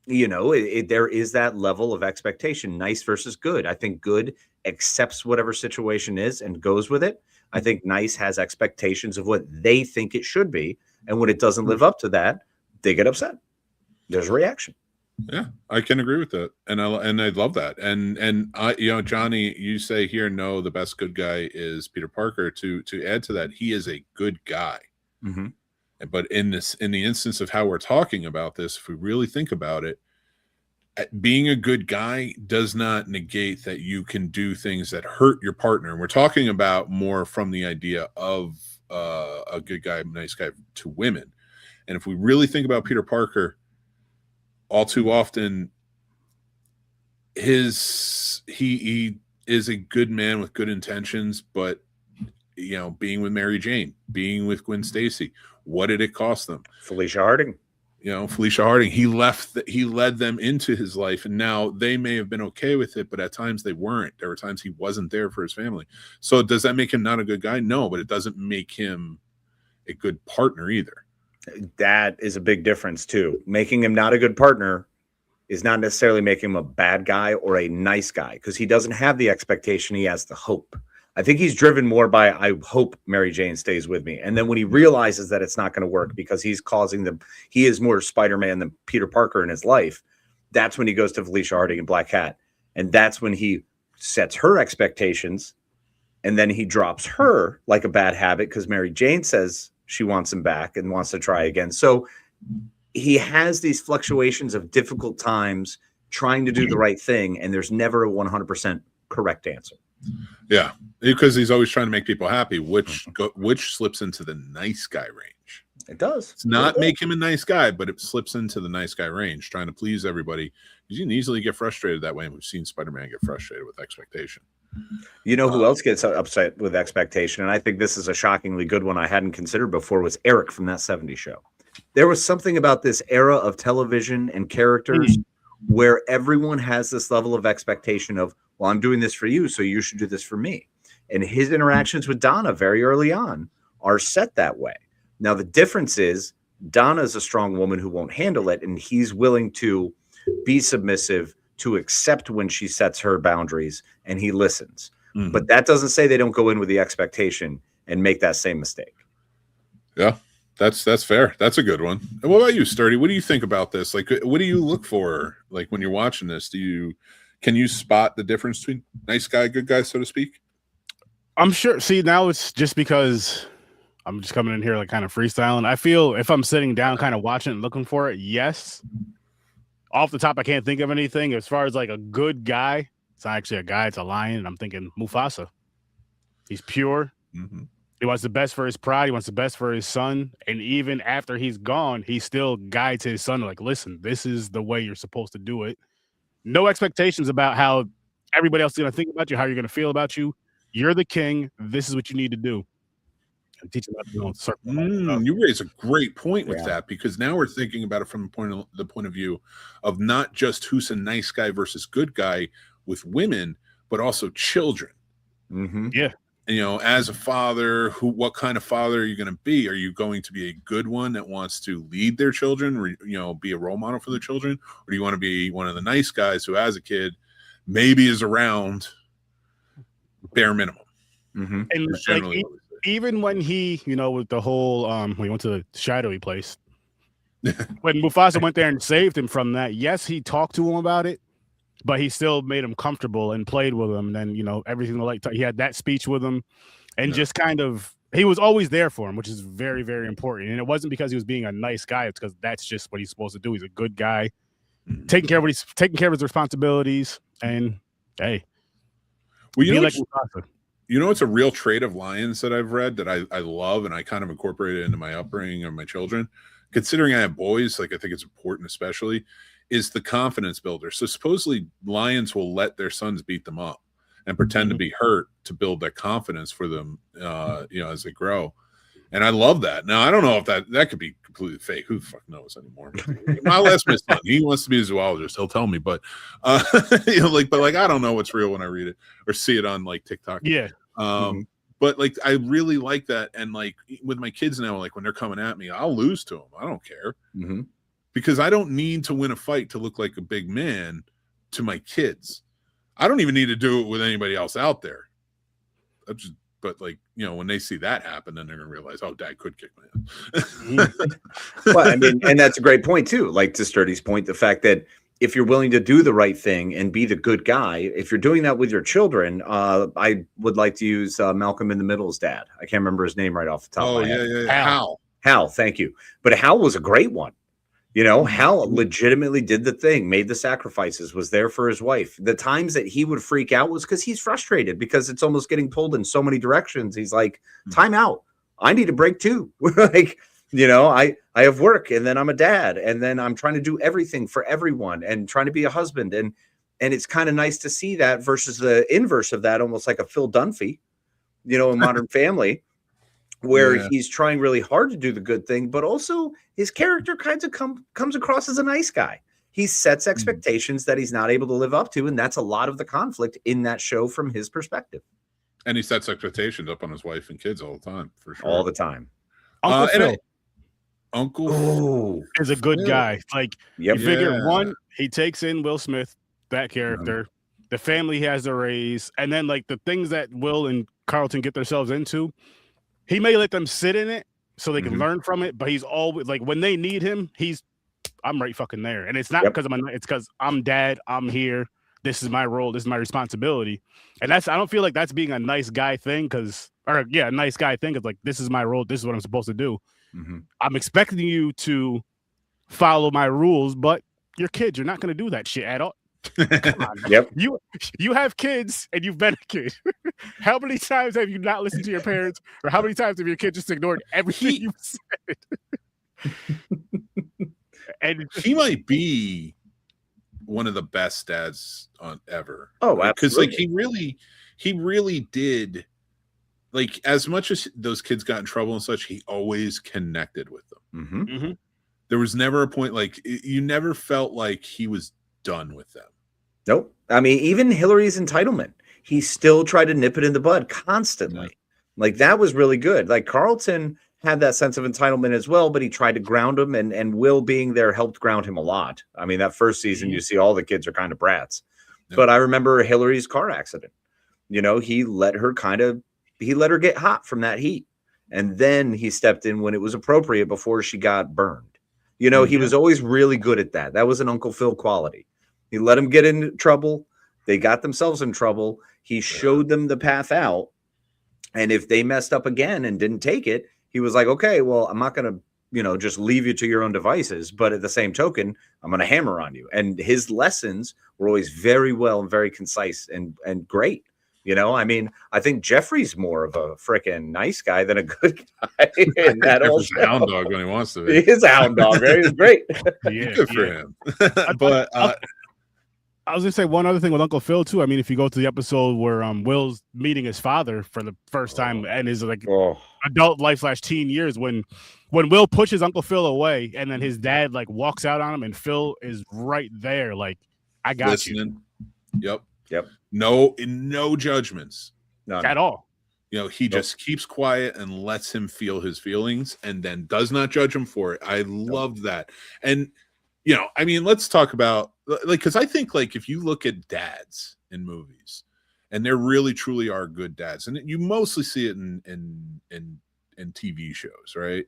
there is that level of expectation, nice versus good. I think good accepts whatever situation is and goes with it. I think nice has expectations of what they think it should be. And when it doesn't live up to that, they get upset. There's a reaction. Yeah, I can agree with that, and I love that, and I, Johnny, you say here, no, the best good guy is Peter Parker. To add to that, he is a good guy. Mm-hmm. But in the instance of how we're talking about this, if we really think about it, being a good guy does not negate that you can do things that hurt your partner. And we're talking about more from the idea of a good guy, nice guy to women. And if we really think about Peter Parker, all too often, he is a good man with good intentions, but being with Mary Jane, being with Gwen Stacy, what did it cost them? Felicia Harding. Felicia Harding. He led them into his life, and now they may have been okay with it, but at times they weren't. There were times he wasn't there for his family. So does that make him not a good guy? No, but it doesn't make him a good partner either. That is a big difference too. Making him not a good partner is not necessarily making him a bad guy or a nice guy, because he doesn't have the expectation. He has the hope. I think he's driven more by, I hope Mary Jane stays with me. And then when he realizes that it's not going to work because he is more Spider-Man than Peter Parker in his life, that's when he goes to Felicia Harding and Black Cat. And that's when he sets her expectations, and then he drops her like a bad habit because Mary Jane says she wants him back and wants to try again. So he has these fluctuations of difficult times trying to do the right thing, and there's never a 100% correct answer. Yeah, because he's always trying to make people happy, which slips into the nice guy range. It does. It's not make him a nice guy, but it slips into the nice guy range, trying to please everybody. You can easily get frustrated that way, and we've seen Spider-Man get frustrated with expectation. You know who else gets upset with expectation? And I think this is a shockingly good one I hadn't considered before, was Eric from That 70s Show. There was something about this era of television and characters where everyone has this level of expectation of, well, I'm doing this for you, so you should do this for me. And his interactions with Donna very early on are set that way. Now, the difference is Donna is a strong woman who won't handle it, and he's willing to be submissive, to accept when she sets her boundaries, and he listens. Mm-hmm. But that doesn't say they don't go in with the expectation and make that same mistake. Yeah, that's fair. That's a good one. And what about you, Sturdy? What do you think about this? Like, what do you look for, like, when you're watching this? Can you spot the difference between nice guy, good guy, so to speak? I'm sure. See, now it's just because I'm just coming in here like kind of freestyling. I feel if I'm sitting down kind of watching and looking for it, yes. Off the top, I can't think of anything. As far as like a good guy, it's not actually a guy, it's a lion. And I'm thinking Mufasa. He's pure. Mm-hmm. He wants the best for his pride. He wants the best for his son. And even after he's gone, he still guides his son like, listen, this is the way you're supposed to do it. No expectations about how everybody else is going to think about you, how you're going to feel about you. You're the king. This is what you need to do. And teach them how to circle. You raise a great point with that, because now we're thinking about it from the point of view of not just who's a nice guy versus good guy with women, but also children. Mm-hmm. Yeah. And, as a father, what kind of father are you going to be? Are you going to be a good one that wants to lead their children, or, be a role model for their children? Or do you want to be one of the nice guys who, as a kid, maybe is around bare minimum? Mm-hmm. And like, even when he, with the whole, when he went to the shadowy place, when Mufasa went there and saved him from that, yes, he talked to him about it, but he still made him comfortable and played with him. And then, everything like he had that speech with him, and just kind of, he was always there for him, which is very, very important. And it wasn't because he was being a nice guy. It's because that's just what he's supposed to do. He's a good guy, taking care of his responsibilities. And hey, it's a real trait of lions that I've read that I love, and I kind of incorporated into my upbringing of my children. Considering I have boys, like, I think it's important, especially, is the confidence builder. So supposedly lions will let their sons beat them up and pretend to be hurt to build that confidence for them, as they grow. And I love that. Now, I don't know if that could be completely fake. Who the fuck knows anymore? My last my son, he wants to be a zoologist. He'll tell me, but I don't know what's real when I read it or see it on like TikTok. Yeah. But like, I really like that. And like with my kids now, like when they're coming at me, I'll lose to them. I don't care. Mm-hmm. Because I don't need to win a fight to look like a big man to my kids. I don't even need to do it with anybody else out there. But like, when they see that happen, then they're going to realize, oh, Dad could kick my ass. Well, I mean, and that's a great point too. Like to Sturdy's point, the fact that if you're willing to do the right thing and be the good guy, if you're doing that with your children, I would like to use Malcolm in the Middle's dad. I can't remember his name right off the top of my head. Yeah. Hal, thank you. But Hal was a great one. You know, Hal legitimately did the thing, made the sacrifices, was there for his wife. The times that he would freak out was because he's frustrated, because it's almost getting pulled in so many directions. He's like, time out. I need a break too. Like, you know, I have work, and then I'm a dad, and then I'm trying to do everything for everyone and trying to be a husband. And it's kind of nice to see that versus the inverse of that, almost like a Phil Dunphy, you know, in Modern Family, where he's trying really hard to do the good thing, but also his character kind of comes across as a nice guy. He sets expectations that he's not able to live up to, and that's a lot of the conflict in that show from his perspective. And he sets expectations up on his wife and kids all the time, for sure. All the time. Uncle Phil is a good guy. Like, you figure, one, he takes in Will Smith, that character, the family he has to raise, and then like the things that Will and Carlton get themselves into, he may let them sit in it so they can learn from it, but he's always like, when they need him, I'm right fucking there. And it's not because it's because I'm dad, I'm here, this is my role, this is my responsibility. And I don't feel like that's being a nice guy thing, a nice guy thing, because like, this is my role, this is what I'm supposed to do. I'm expecting you to follow my rules, but you're kids. You're not going to do that shit at all. Come on. You have kids and you've been a kid. How many times have you not listened to your parents, or how many times have your kid just ignored everything you said? And he might be one of the best dads on ever. Oh, because like he really did. Like, as much as those kids got in trouble and such, he always connected with them. There was never a point, like, you never felt like he was done with them. Nope. I mean, even Hillary's entitlement, he still tried to nip it in the bud constantly. Like, that was really good. Like, Carlton had that sense of entitlement as well, but he tried to ground him, and Will being there helped ground him a lot. I mean, that first season, you see all the kids are kind of brats. But I remember Hillary's car accident. You know, he let her get hot from that heat. And then he stepped in when it was appropriate before she got burned. You know, he was always really good at that. That was an Uncle Phil quality. He let them get into trouble. They got themselves in trouble. He showed them the path out. And if they messed up again and didn't take it, he was like, okay, well, I'm not going to, you know, just leave you to your own devices. But at the same token, I'm going to hammer on you. And his lessons were always very well and very concise and great. You know, I mean, I think Jeffrey's more of a freaking nice guy than a good guy. In that Jeffrey's a hound dog when he wants to be. He is a hound dog, right? He's great. Good for him. But I was gonna say one other thing with Uncle Phil too. I mean, if you go to the episode where Will's meeting his father for the first time and his like adult life / teen years, when Will pushes Uncle Phil away and then his dad like walks out on him and Phil is right there, like, I got you. Yep. No judgments. None. At all. You know, he just keeps quiet and lets him feel his feelings and then does not judge him for it. I love that. And, you know, I mean, let's talk about, like, because I think, like, if you look at dads in movies, and there really truly are good dads, and you mostly see it in TV shows, right?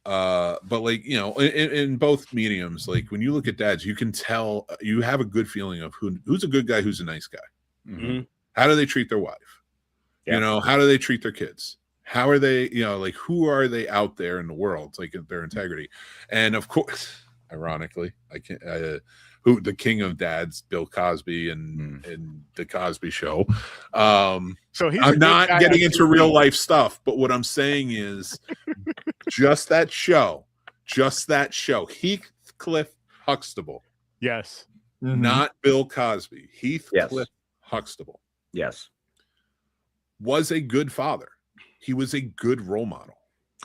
But, like, you know, in both mediums, like, when you look at dads, you can tell, you have a good feeling of who's a good guy, who's a nice guy. How do they treat their wife? You know, how do they treat their kids? How are they, you know, like, who are they out there in the world, like, their integrity? And of course, ironically, who the king of dads, Bill Cosby and the Cosby Show. So I'm not getting into real life stuff, but what I'm saying is just that show, Heathcliff Huxtable. Yes. Not Bill Cosby. Heathcliff Huxtable. Yes. Was a good father. He was a good role model.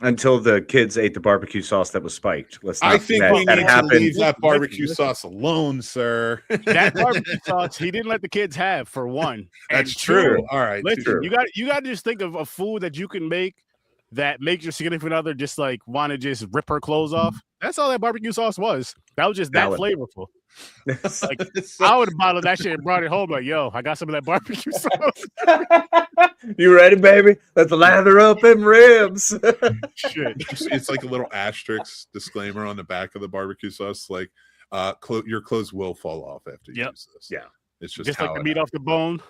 Until the kids ate the barbecue sauce that was spiked. I think we need to leave that barbecue sauce alone, sir. That barbecue sauce, he didn't let the kids have, for one. That's true. All right. Listen, you got to just think of a food that you can make that makes your significant other just like want to just rip her clothes off. That's all that barbecue sauce was. That was just that flavorful. Like, I would have bottled that shit and brought it home. Like, yo, I got some of that barbecue sauce. You ready, baby? Let's lather up them ribs. Shit. It's like a little asterisk disclaimer on the back of the barbecue sauce. Like, your clothes will fall off after you Yep. use this. Yeah. It's just Just how like the it meat off the bone.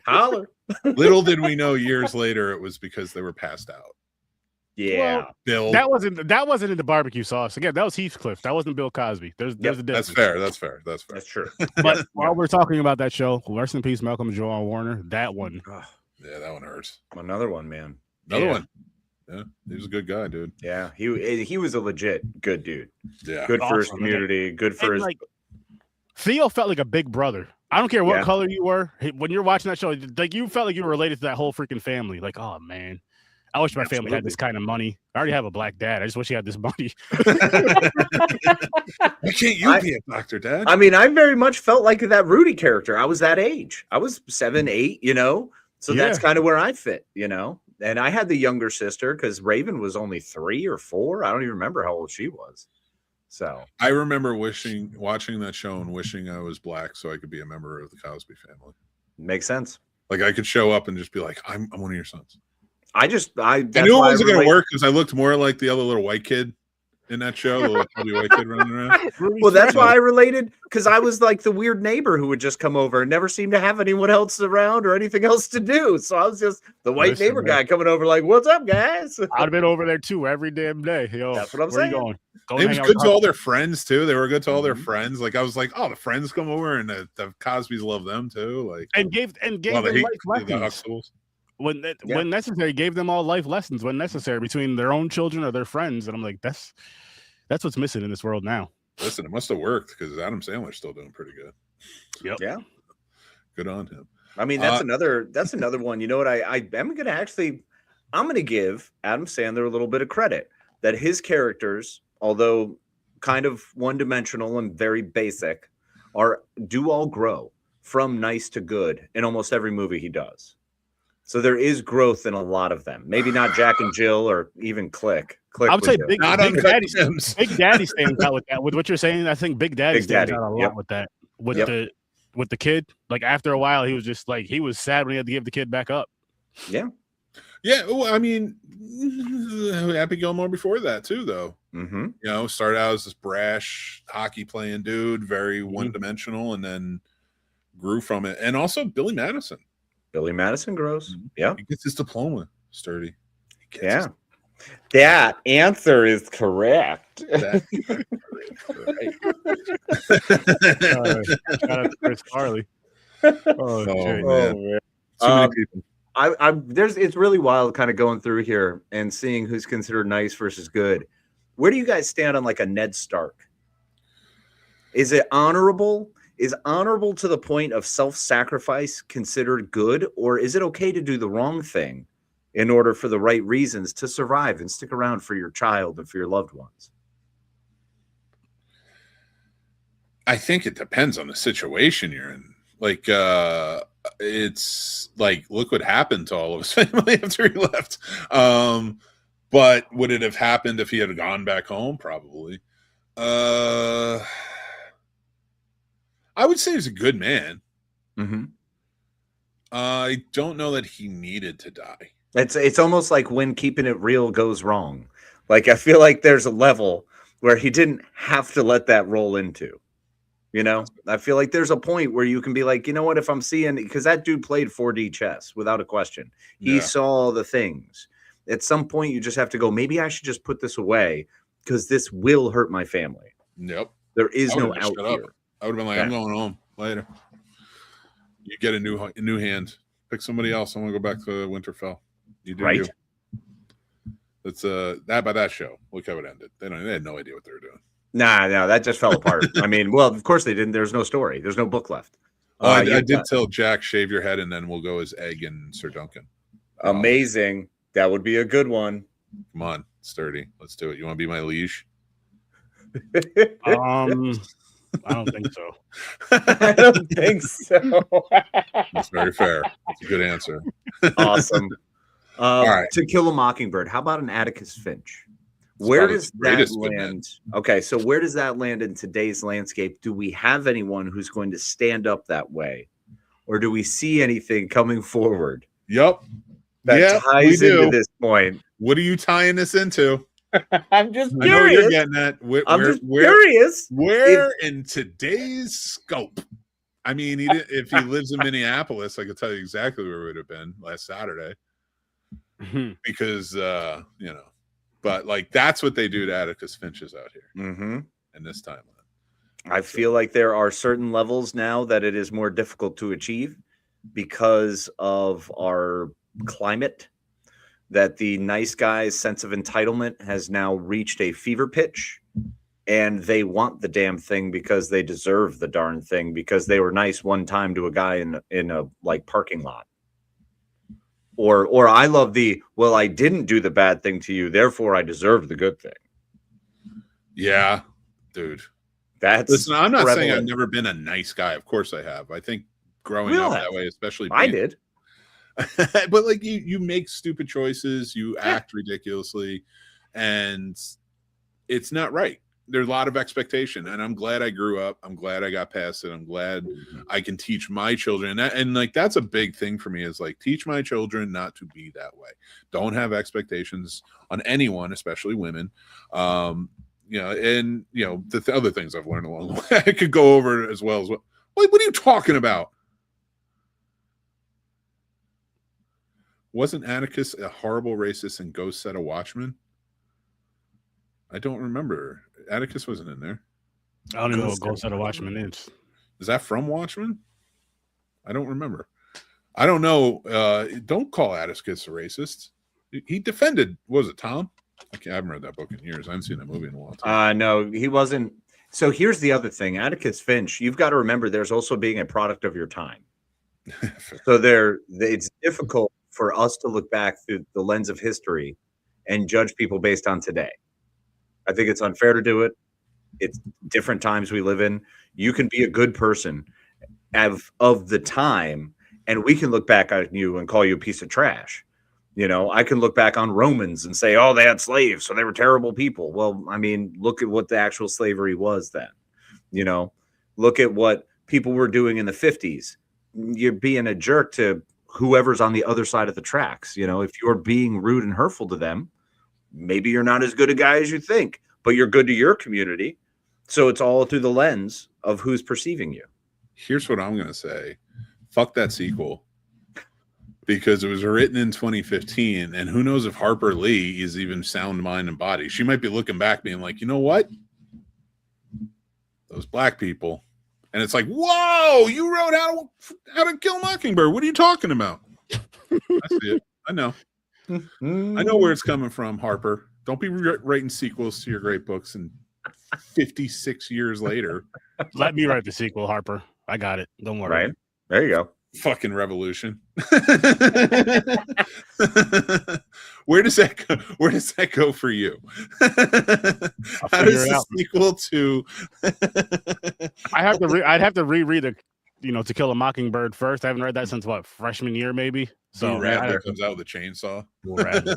Holler. Little did we know years later it was because they were passed out. Yeah. Well, Bill, that wasn't in the barbecue sauce. Again, that was Heathcliff. That wasn't Bill Cosby. There's a difference. that's fair. That's true. But while we're talking about that show, rest in peace, Malcolm Joel Warner. That one. Yeah, that one hurts. Another one, man. Another one. Yeah, he was a good guy, dude. Yeah, he was a legit good dude. Yeah, Good for his Awesome, community. Good for his. Like, Theo felt like a big brother. I don't care what Yeah. color you were. When you're watching that show, like you felt like you were related to that whole freaking family. Like, oh man, I wish my family had this kind of money. I already have a black dad. I just wish he had this money. Why can't you be a doctor, Dad? I mean, I very much felt like that Rudy character. I was that age. I was 7, 8, so that's kind of where I fit, and I had the younger sister because Raven was only 3 or 4. I don't even remember how old she was. So I remember watching that show and wishing I was black so I could be a member of the Cosby family. makes sense. Like I could show up and just be like, I'm one of your sons. I knew it why wasn't going to work because I looked more like the other little white kid in that show, the little chubby white kid running around. Well, that's why I related, because I was like the weird neighbor who would just come over and never seem to have anyone else around or anything else to do. So I was just the white neighbor guy coming over like, what's up, guys? I'd have been over there too every damn day. Yo, that's what I'm where saying. You going? It was good to all their friends too. They were good to all their friends. Like I was like, oh, the friends come over and the Cosbys love them too. Like and gave them life lessons. When necessary, gave them all life lessons when necessary between their own children or their friends. And I'm like, that's what's missing in this world now. Listen, it must have worked because Adam Sandler's still doing pretty good. Yep. Yeah. Good on him. I mean, that's another one. You know what? I'm going to give Adam Sandler a little bit of credit that his characters, although kind of one-dimensional and very basic, do all grow from nice to good in almost every movie he does. So there is growth in a lot of them. Maybe not Jack and Jill or even Click. I would say Big Daddy stands out with that. With what you're saying, I think Big Daddy stands out a lot with that. With the kid, like after a while, he was just like he was sad when he had to give the kid back up. Yeah. Yeah. Well, I mean, Happy Gilmore before that too, though. Mm-hmm. Started out as this brash hockey playing dude, very one-dimensional, and then grew from it. And also Billy Madison. Billy Madison grows. Yeah. He gets his diploma, sturdy. Yeah. That answer is correct. Shout out to Chris Farley. Oh man. Too many people. It's really wild kind of going through here and seeing who's considered nice versus good. Where do you guys stand on like a Ned Stark? Is it honorable? Is honorable to the point of self-sacrifice considered good, or is it okay to do the wrong thing in order for the right reasons to survive and stick around for your child and for your loved ones? I think it depends on the situation you're in. Like, it's like, look what happened to all of his family after he left. But would it have happened if he had gone back home? Probably. I would say he's a good man. Mm-hmm. I don't know that he needed to die. It's almost like when keeping it real goes wrong. Like, I feel like there's a level where he didn't have to let that roll into. I feel like there's a point where you can be like, you know what, if I'm seeing, because that dude played 4D chess without a question. He saw the things. At some point, you just have to go, maybe I should just put this away because this will hurt my family. Yep. There is no out here. I would have been like, I'm going home later. You get a new hand. Pick somebody else. I want to go back to Winterfell. You do. Right. You. It's that show. Look how it ended. They had no idea what they were doing. Nah, that just fell apart. I mean, well, of course they didn't. There's no story. There's no book left. I did tell Jack, shave your head, and then we'll go as Egg and Sir Duncan. Amazing. That would be a good one. Come on, sturdy. Let's do it. You want to be my liege? I don't think so. I don't think so. That's very fair. That's a good answer. Awesome. All right. To Kill a Mockingbird. How about an Atticus Finch? Where does that land? Okay, so where does that land in today's landscape? Do we have anyone who's going to stand up that way? Or do we see anything coming forward? Yep. That ties into this point. What are you tying this into? I'm just I know curious. you're getting at. I'm just curious. Where in today's scope? I mean, if he lives in Minneapolis, I could tell you exactly where it would have been last Saturday. Because but like that's what they do to Atticus Finches out here in this timeline. I feel like there are certain levels now that it is more difficult to achieve because of our climate, that the nice guy's sense of entitlement has now reached a fever pitch, and they want the damn thing because they deserve the darn thing because they were nice one time to a guy in a like parking lot. Or I love well, I didn't do the bad thing to you, therefore I deserve the good thing. Yeah, dude. Listen, I'm not saying I've never been a nice guy. Of course I have. I think growing up that way, especially I did. But like you make stupid choices, you act ridiculously, and it's not right. There's a lot of expectation, and I'm glad I grew up. I'm glad I got past it. I'm glad I can teach my children, and like that's a big thing for me is like teach my children not to be that way. Don't have expectations on anyone, especially women. And the other things I've learned along the way, I could go over it as well. Like, what are you talking about? Wasn't Atticus a horrible racist and Ghost Set of Watchmen? I don't remember. Atticus wasn't in there. I don't even know what Ghost Set of Watchmen is. Is that from Watchmen? I don't remember. I don't know. Don't call Atticus a racist. He defended, what was it, Tom? I haven't read that book in years. I haven't seen that movie in a while. No, he wasn't. So here's the other thing. Atticus Finch, you've got to remember there's also being a product of your time. So it's difficult for us to look back through the lens of history and judge people based on today. I think it's unfair to do it. It's different times we live in. You can be a good person of the time, and we can look back at you and call you a piece of trash. I can look back on Romans and say, oh, they had slaves, so they were terrible people. Well, I mean, look at what the actual slavery was then. Look at what people were doing in the 50s. You're being a jerk to whoever's on the other side of the tracks. If you're being rude and hurtful to them, maybe you're not as good a guy as you think, but you're good to your community. So it's all through the lens of who's perceiving you. Here's what I'm going to say. Fuck that sequel. Because it was written in 2015, and who knows if Harper Lee is even sound mind and body. She might be looking back being like, you know what? Those black people. And it's like, whoa, you wrote How to Kill a Mockingbird. What are you talking about? I see it. I know. I know where it's coming from, Harper. Don't be writing sequels to your great books and 56 years later. Let me write the sequel, Harper. I got it. Don't worry. Right. There you go. Fucking revolution. Where does that go for you? How does the sequel to I'd have to reread To Kill a Mockingbird first. I haven't read that since freshman year maybe. So Boo Radley comes out with a chainsaw. Boo Radley.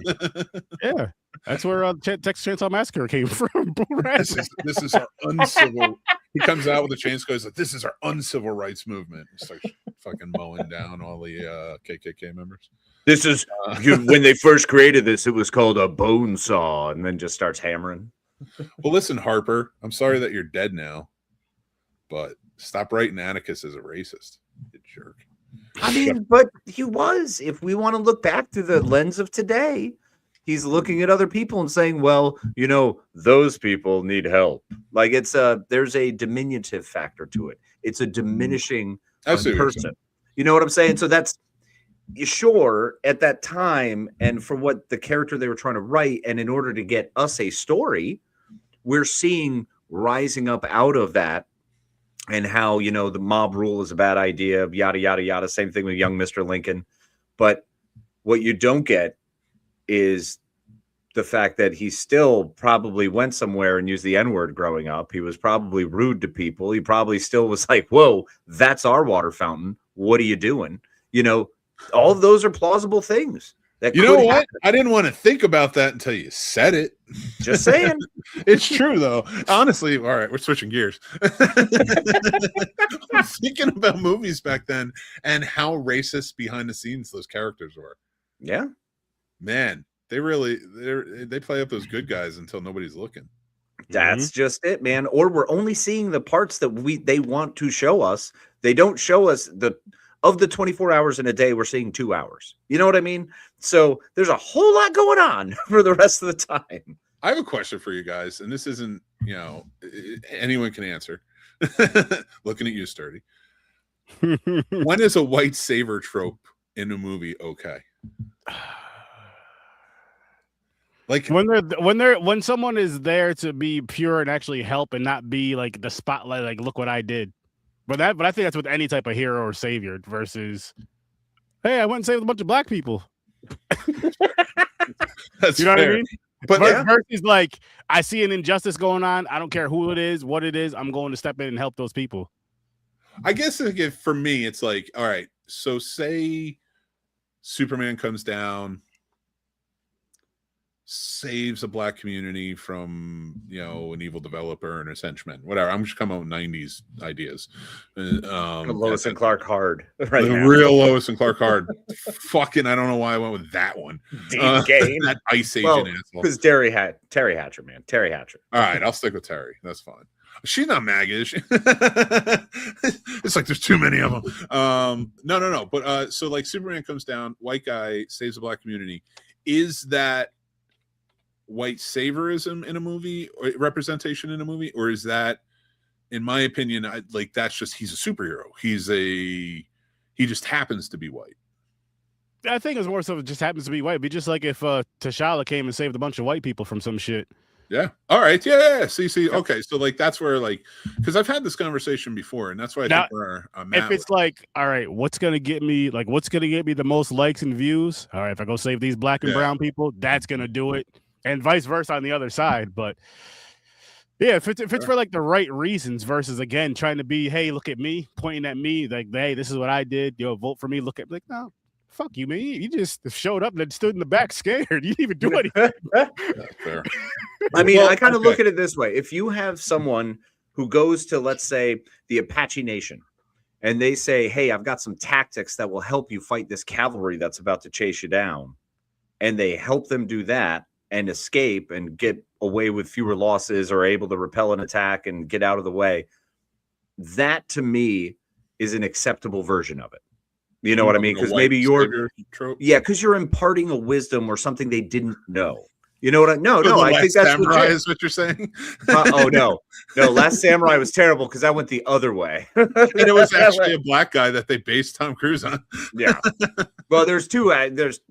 Yeah. That's where Texas Chainsaw Massacre came from. Boo Radley. This is our uncivil. He comes out with a chainsaw. He's like, "This is our uncivil rights movement." It's like fucking mowing down all the KKK members. This is when they first created this. It was called a bone saw, and then just starts hammering. Well, listen, Harper. I'm sorry that you're dead now, but stop writing Atticus as a racist. You jerk. I mean, but he was. If we want to look back through the lens of today, he's looking at other people and saying, well, those people need help. Like there's a diminutive factor to it. It's a diminishing person. You know what I'm saying? So that's sure at that time. And for what the character they were trying to write. And in order to get us a story, we're seeing rising up out of that. And how, the mob rule is a bad idea, yada, yada, yada. Same thing with young Mr. Lincoln. But what you don't get is the fact that he still probably went somewhere and used the N-word growing up. He was probably rude to people. He probably still was like, whoa, that's our water fountain. What are you doing? All of those are plausible things. You know what? Happen. I didn't want to think about that until you said it. Just saying. It's true, though. Honestly, all right, we're switching gears. I'm thinking about movies back then and how racist behind the scenes those characters were. Yeah. Man, they play up those good guys until nobody's looking. That's just it, man. Or we're only seeing the parts that they want to show us. They don't show us of the 24 hours in a day, we're seeing 2 hours. You know what I mean? So there's a whole lot going on for the rest of the time. I have a question for you guys, and this isn't, anyone can answer. Looking at you, Sturdy. When is a white savior trope in a movie okay? Like when someone is there to be pure and actually help and not be like the spotlight, like look what I did. But I think that's with any type of hero or savior versus, hey, I went and saved a bunch of black people. That's you know fair. what I mean? But versus like I see an injustice going on. I don't care who it is, what it is. I'm going to step in and help those people. I guess like, for me, it's like, all right. So say Superman comes down, saves a black community from an evil developer and his henchmen, whatever. I'm just coming up with 90s ideas. Lois and Clark hard, right? The real Lois and Clark hard. Fucking, I don't know why I went with that one. That Ice Agent asshole. Because Terry Hatcher, man. Terry Hatcher. All right, I'll stick with Terry. That's fine. She's not MAGA, is she? It's like there's too many of them. No. But so like Superman comes down, white guy saves the black community. Is that white saviorism in a movie or representation in a movie, or is that, in my opinion, that's just he's a superhero. He just happens to be white. I think it's more so it just happens to be white. It'd be just like if T'Challa came and saved a bunch of white people from some shit. Yeah. All right. Yeah. See. Okay. So like that's where because I've had this conversation before, and that's why I think we're if it's like, all right, what's gonna get me the most likes and views? All right, if I go save these black and brown people, that's gonna do it, and vice versa on the other side. But yeah, if it's for like the right reasons versus again trying to be, hey, look at me, pointing at me, like, hey, this is what I did. Vote for me. Look at no. Fuck you, man. You just showed up and then stood in the back scared. You didn't even do anything. Fair. I mean, I kind of look at it this way. If you have someone who goes to, let's say, the Apache Nation, and they say, hey, I've got some tactics that will help you fight this cavalry that's about to chase you down, and they help them do that and escape and get away with fewer losses or able to repel an attack and get out of the way, that to me is an acceptable version of it. You know what I mean? Because maybe because you're imparting a wisdom or something they didn't know. You know what I think that's Samurai is what you're saying. No, Last Samurai was terrible because I went the other way. And it was actually a black guy that they based Tom Cruise on. Yeah. Well, there's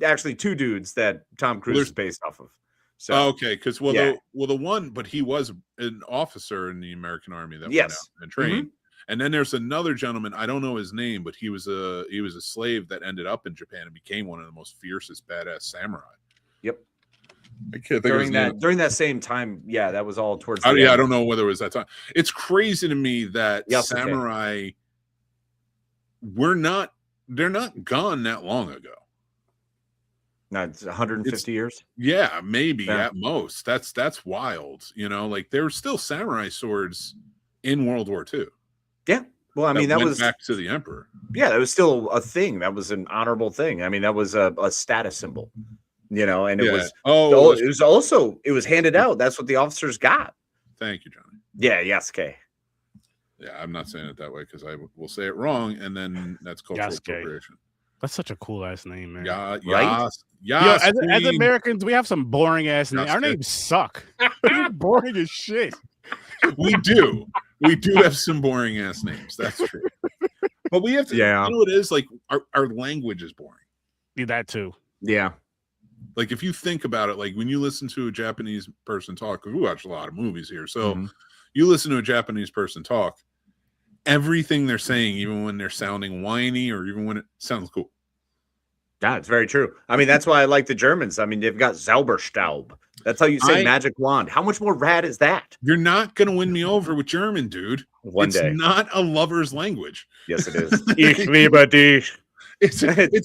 actually two dudes that Tom Cruise is based off of. So okay, because the one, but he was an officer in the American Army that went out and trained. Mm-hmm. And then there's another gentleman, I don't know his name, but he was a slave that ended up in Japan and became one of the most fiercest badass samurai. Yep. I can't think during that same time, that was all towards the end. I don't know whether it was that time. It's crazy to me that samurai they're not gone that long ago. No, it's 150 years. Yeah, maybe at most. That's wild. Like there were still samurai swords in World War II. Yeah. Well, I mean, that was back to the emperor. Yeah, that was still a thing. That was an honorable thing. I mean, that was a status symbol, and it was. It was handed out. That's what the officers got. Thank you, Johnny. Yeah. Yasuke. Yeah, I'm not saying it that way because I will say it wrong, and then that's cultural appropriation. That's such a cool ass name, man. Right? As Americans, we have some boring ass names. Our names suck. Boring as shit. We do. We do have some boring ass names. That's true. But we have to, you know what it is? Like our language is boring. That too. Yeah. Like if you think about it, like when you listen to a Japanese person talk, we watch a lot of movies here. So you listen to a Japanese person talk, everything they're saying, even when they're sounding whiny or even when it sounds cool. Yeah, it's very true. I mean, that's why I like the Germans. I mean, they've got Zauberstaub. That's how you say magic wand. How much more rad is that? You're not going to win me over with German, dude. It's not a lover's language. Yes, it is. Ich liebe dich. It's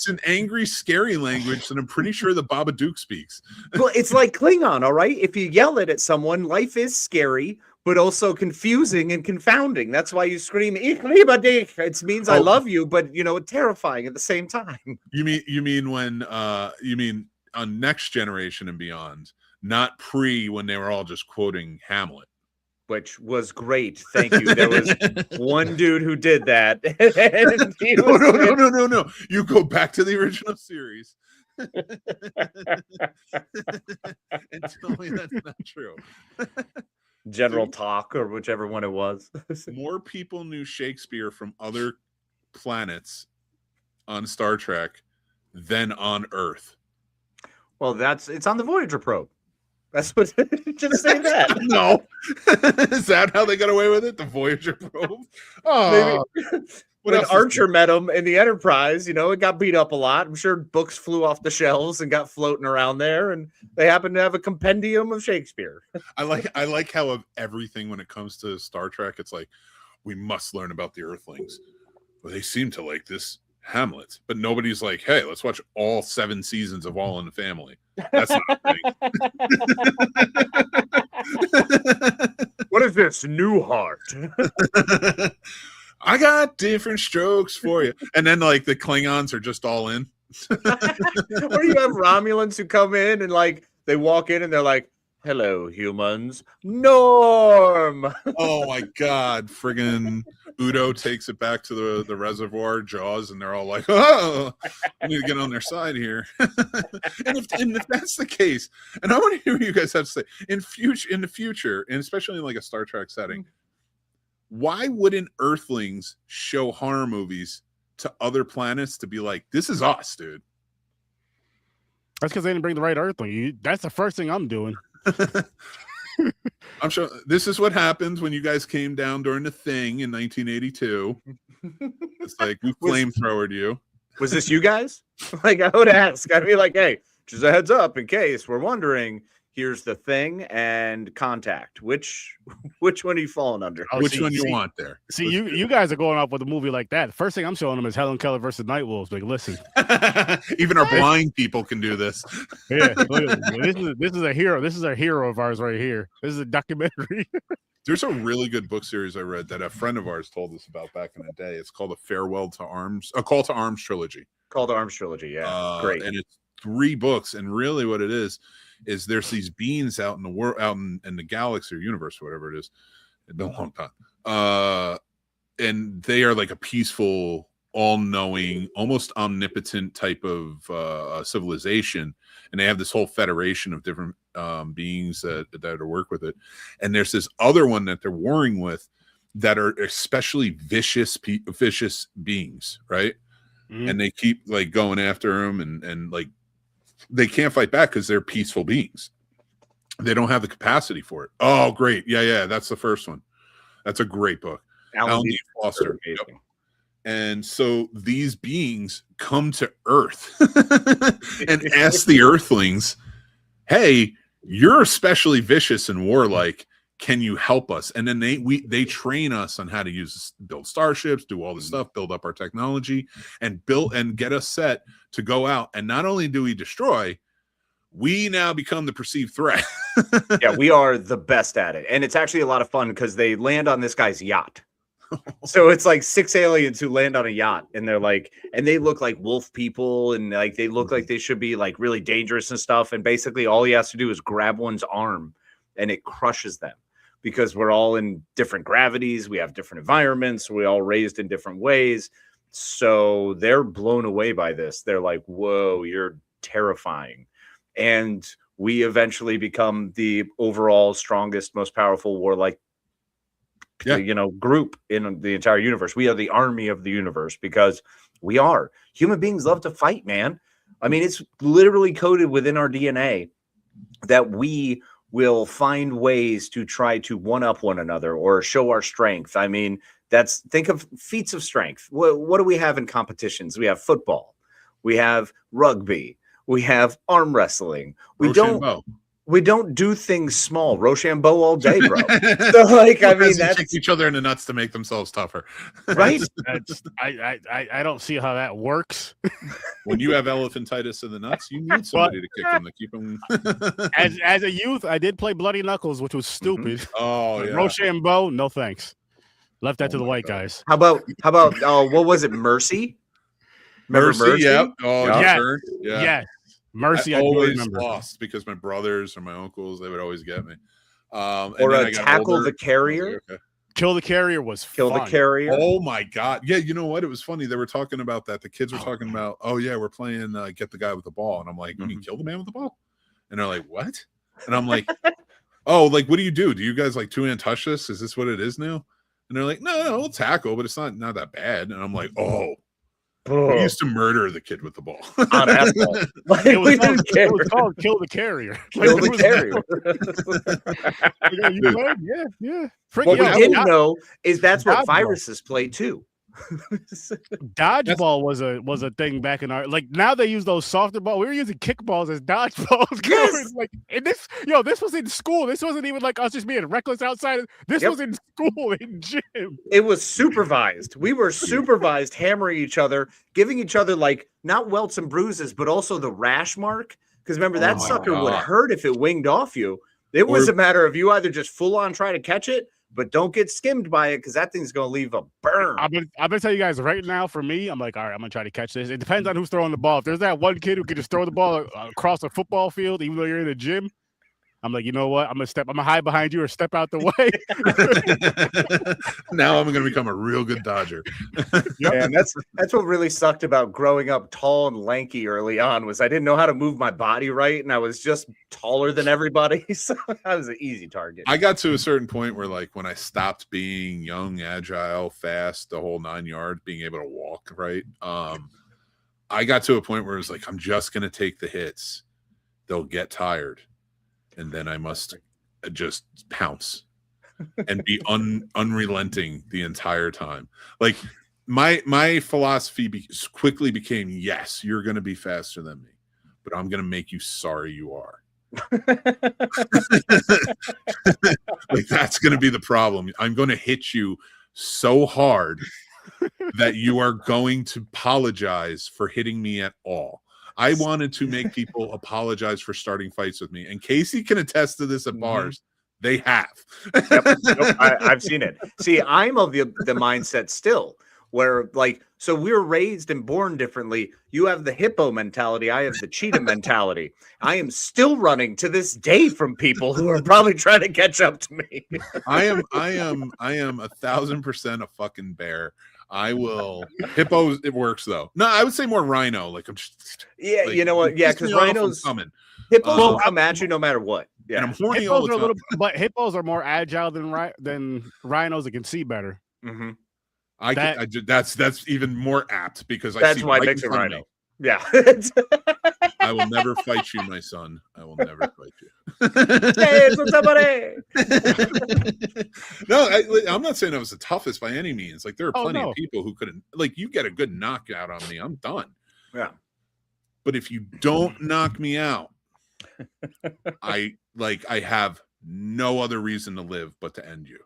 an angry, scary language that I'm pretty sure the Babadook speaks. Well, it's like Klingon, all right? If you yell it at someone, life is scary, but also confusing and confounding. That's why you scream, Ich liebe dich. It means I love you, but, terrifying at the same time. You mean when, on Next Generation and beyond, not pre when they were all just quoting Hamlet. Which was great. Thank you. There was one dude who did that. And he was No. You go back to the original series and tell me that's not true. General Talk or whichever one it was. More people knew Shakespeare from other planets on Star Trek than on Earth. Well, it's on the Voyager probe. That's what. Just say that. No, is that how they got away with it? The Voyager probe. Oh, when Archer met him in the Enterprise, it got beat up a lot. I'm sure books flew off the shelves and got floating around there, and they happened to have a compendium of Shakespeare. I like how of everything when it comes to Star Trek, it's like we must learn about the Earthlings. Well, they seem to like this Hamlet, but nobody's like, hey, let's watch all 7 seasons of All in the Family. That's not a thing. What is this, Newhart? I got different strokes for you. And then like the Klingons are just all in. Or you have Romulans who come in and like they walk in and they're like, hello, humans. Norm. Oh my God. Friggin' Udo takes it back to the reservoir, Jaws, and they're all like, oh, I need to get on their side here. and if that's the case, and I want to hear what you guys have to say, in the future, and especially in like a Star Trek setting, why wouldn't Earthlings show horror movies to other planets to be like, this is us, dude? That's because they didn't bring the right Earthling. That's the first thing I'm doing. I'm sure this is what happens when you guys came down during the thing in 1982. It's like we flamethrowered you. Was this you guys? Like I would ask. I'd be like, hey, just a heads up in case we're wondering. Here's the thing and Contact. Which one are you falling under? Which one you want there? See, you guys are going off with a movie like that. First thing I'm showing them is Helen Keller versus Nightwolves. Like, listen, even our blind people can do this. Yeah, this is a hero. This is a hero of ours right here. This is a documentary. There's a really good book series I read that a friend of ours told us about back in the day. It's called A Call to Arms trilogy. Call to Arms trilogy, yeah, great. And it's 3 books, and really what it is there's these beings out in the world, out in the galaxy or universe, whatever it is. It's been a long time. And they are like a peaceful, all-knowing, almost omnipotent type of civilization, and they have this whole federation of different beings that work with it. And there's this other one that they're warring with that are especially vicious beings, right? Mm-hmm. And they keep like going after them, and like they can't fight back because they're peaceful beings. They don't have the capacity for it. Oh, great. Yeah. That's the first one. That's a great book. Alan D. Foster. Yep. And so these beings come to Earth and ask the Earthlings, hey, you're especially vicious and warlike. Can you help us? And then they train us on how to build starships, do all this stuff, build up our technology, and get us set to go out. And not only do we destroy, we now become the perceived threat. Yeah, we are the best at it. And it's actually a lot of fun because they land on this guy's yacht. So it's like 6 aliens who land on a yacht, and they're like, and they look like wolf people, and like they look like they should be like really dangerous and stuff. And basically all he has to do is grab one's arm and it crushes them. Because we're all in different gravities, we have different environments, we're all raised in different ways. So they're blown away by this. They're like, whoa, you're terrifying. And we eventually become the overall strongest, most powerful warlike group in the entire universe. We are the army of the universe because we are. Human beings love to fight, man. I mean, it's literally coded within our DNA that we will find ways to try to one-up one another or show our strength. I mean, think of feats of strength. What do we have in competitions? We have football, we have rugby, we have arm wrestling. We don't do things small. Rochambeau all day, bro. So, like, I mean, that's kick each other in the nuts to make themselves tougher, right? I don't see how that works. When you have elephantitis in the nuts, you need somebody to kick them to keep them. As a youth, I did play Bloody Knuckles, which was stupid. Mm-hmm. Oh, yeah. Rochambeau, no thanks. Left that to the white guys. How about what was it? Mercy? Remember Mercy? Yep. Oh, yeah. Sure. Yeah. Yes. Mercy, I I do always remember. lost because my brothers or my uncles, they would always get me. And Or then a I got tackle older, the carrier. I was like, okay. Kill the Carrier was Kill fun. the carrier. Oh my god! Yeah, you know what? It was funny. They were talking about that. The kids were talking about, oh yeah, we're playing get the guy with the ball, and I'm like, you mean kill the man with the ball? And they're like, what? And I'm like, oh, like what do? Do you guys like two-hand touch this? Is this what it is now? And they're like, no, we'll tackle, but it's not that bad. And I'm like, oh. We used to murder the kid with the ball. On asphalt. Like, It we was, called, didn't care. it was called Kill the Carrier. Kill the It was- carrier. You played? Yeah. Freak, What we yo, didn't know is that's what Dodgeball. viruses play too. Dodgeball was a thing back in our now they use those softer balls. We were using kickballs as dodgeballs. Yes! Like and this was in school. This wasn't even like us just being reckless outside. This Yep. was in school in gym. It was supervised. We were supervised hammering each other, giving each other like not welts and bruises, but also the rash mark. Because remember, that Oh my sucker would God. hurt if it winged off you. It was Or- a matter of you either just full on try to catch it, but don't get skimmed by it because that thing's going to leave a burn. I'm gonna tell you guys right now. For me, I'm like, all right, I'm gonna try to catch this. It depends on who's throwing the ball. If there's that one kid who can just throw the ball across a football field, even though you're in the gym, I'm like, you know what? I'm gonna hide behind you or step out the way. Now I'm going to become a real good Dodger. And that's what really sucked about growing up tall and lanky early on was I didn't know how to move my body right, and I was just taller than everybody, so I was an easy target. I got to a certain point where, like, when I stopped being young, agile, fast, the whole 9 yards, being able to walk right, I got to a point where it was like, I'm just going to take the hits. They'll get tired, and then I must just pounce and be unrelenting the entire time. Like my philosophy quickly became, yes, you're going to be faster than me, but I'm going to make you sorry you are. Like that's going to be the problem. I'm going to hit you so hard that you are going to apologize for hitting me at all. I wanted to make people apologize for starting fights with me, and Casey can attest to this at bars. They have. Nope, I've seen it. See, I'm of the mindset still where, like, so we were raised and born differently. You have the hippo mentality. I have the cheetah mentality. I am still running to this day from people who are probably trying to catch up to me. I am 1,000% a fucking bear. I will. Hippos, it works though. No, I would say more rhino. Like I'm just. Yeah, like, you know what? Yeah, piss because me off, I'm rhinos, coming. hippos will Um, come at you no matter what. And I'm Yeah. horny all Hippos the are time. but hippos are more agile than rhinos that can see better. Mm-hmm. That's even more apt because I That's see why right Mick's in a front of rhino. me. Yeah. I will never fight you, my son. I will never fight you. Hey, it's somebody. No, I'm not saying I was the toughest by any means. Like there are Oh, plenty no. of people who couldn't. Like you get a good knockout on me, I'm done. Yeah. But if you don't knock me out, I have no other reason to live but to end you.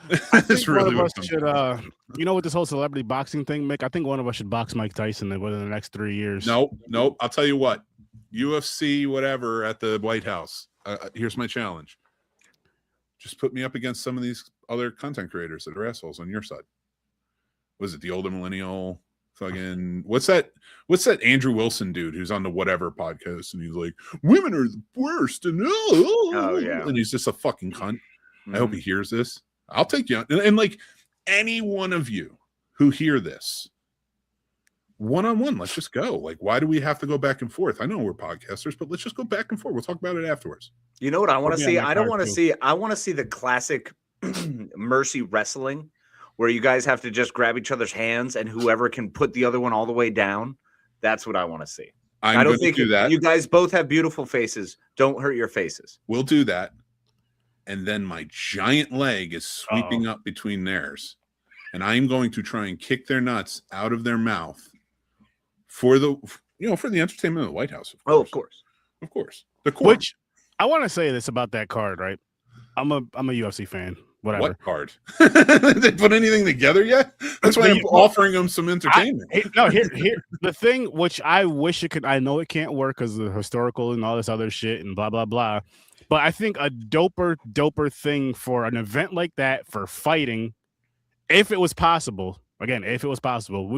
I That's think one really of what us comes should, down to. with this whole celebrity boxing thing, Mick. I think one of us should box Mike Tyson within the next 3 years. Nope. I'll tell you what. UFC, whatever, at the White House. Here's my challenge. Just put me up against some of these other content creators that are assholes on your side. Was it the older millennial? Fucking what's that Andrew Wilson dude who's on the whatever podcast and he's like, women are the worst and yeah. and he's just a fucking cunt. I hope he hears this. I'll take you on. And like any one of you who hear this, one-on-one, let's just go. Like, why do we have to go back and forth? I know we're podcasters, but let's just go back and forth. We'll talk about it afterwards. You know what I want to Put me see? on that I don't card, want to too. see. I want to see the classic mercy wrestling, where you guys have to just grab each other's hands and whoever can put the other one all the way down. That's what I want to see. I'm I don't going to think do that. you guys both have beautiful faces. Don't hurt your faces. We'll do that. And then my giant leg is sweeping up between theirs. And I'm going to try and kick their nuts out of their mouth for the entertainment of the White House. Oh, of course. Of course. The court. Which I want to say this about that card, right? I'm a UFC fan. Whatever. What card? They put anything together yet? That's why I'm offering them some entertainment. Here, the thing which I wish it could. I know it can't work because of the historical and all this other shit and blah blah blah. But I think a doper thing for an event like that for fighting, if it was possible, would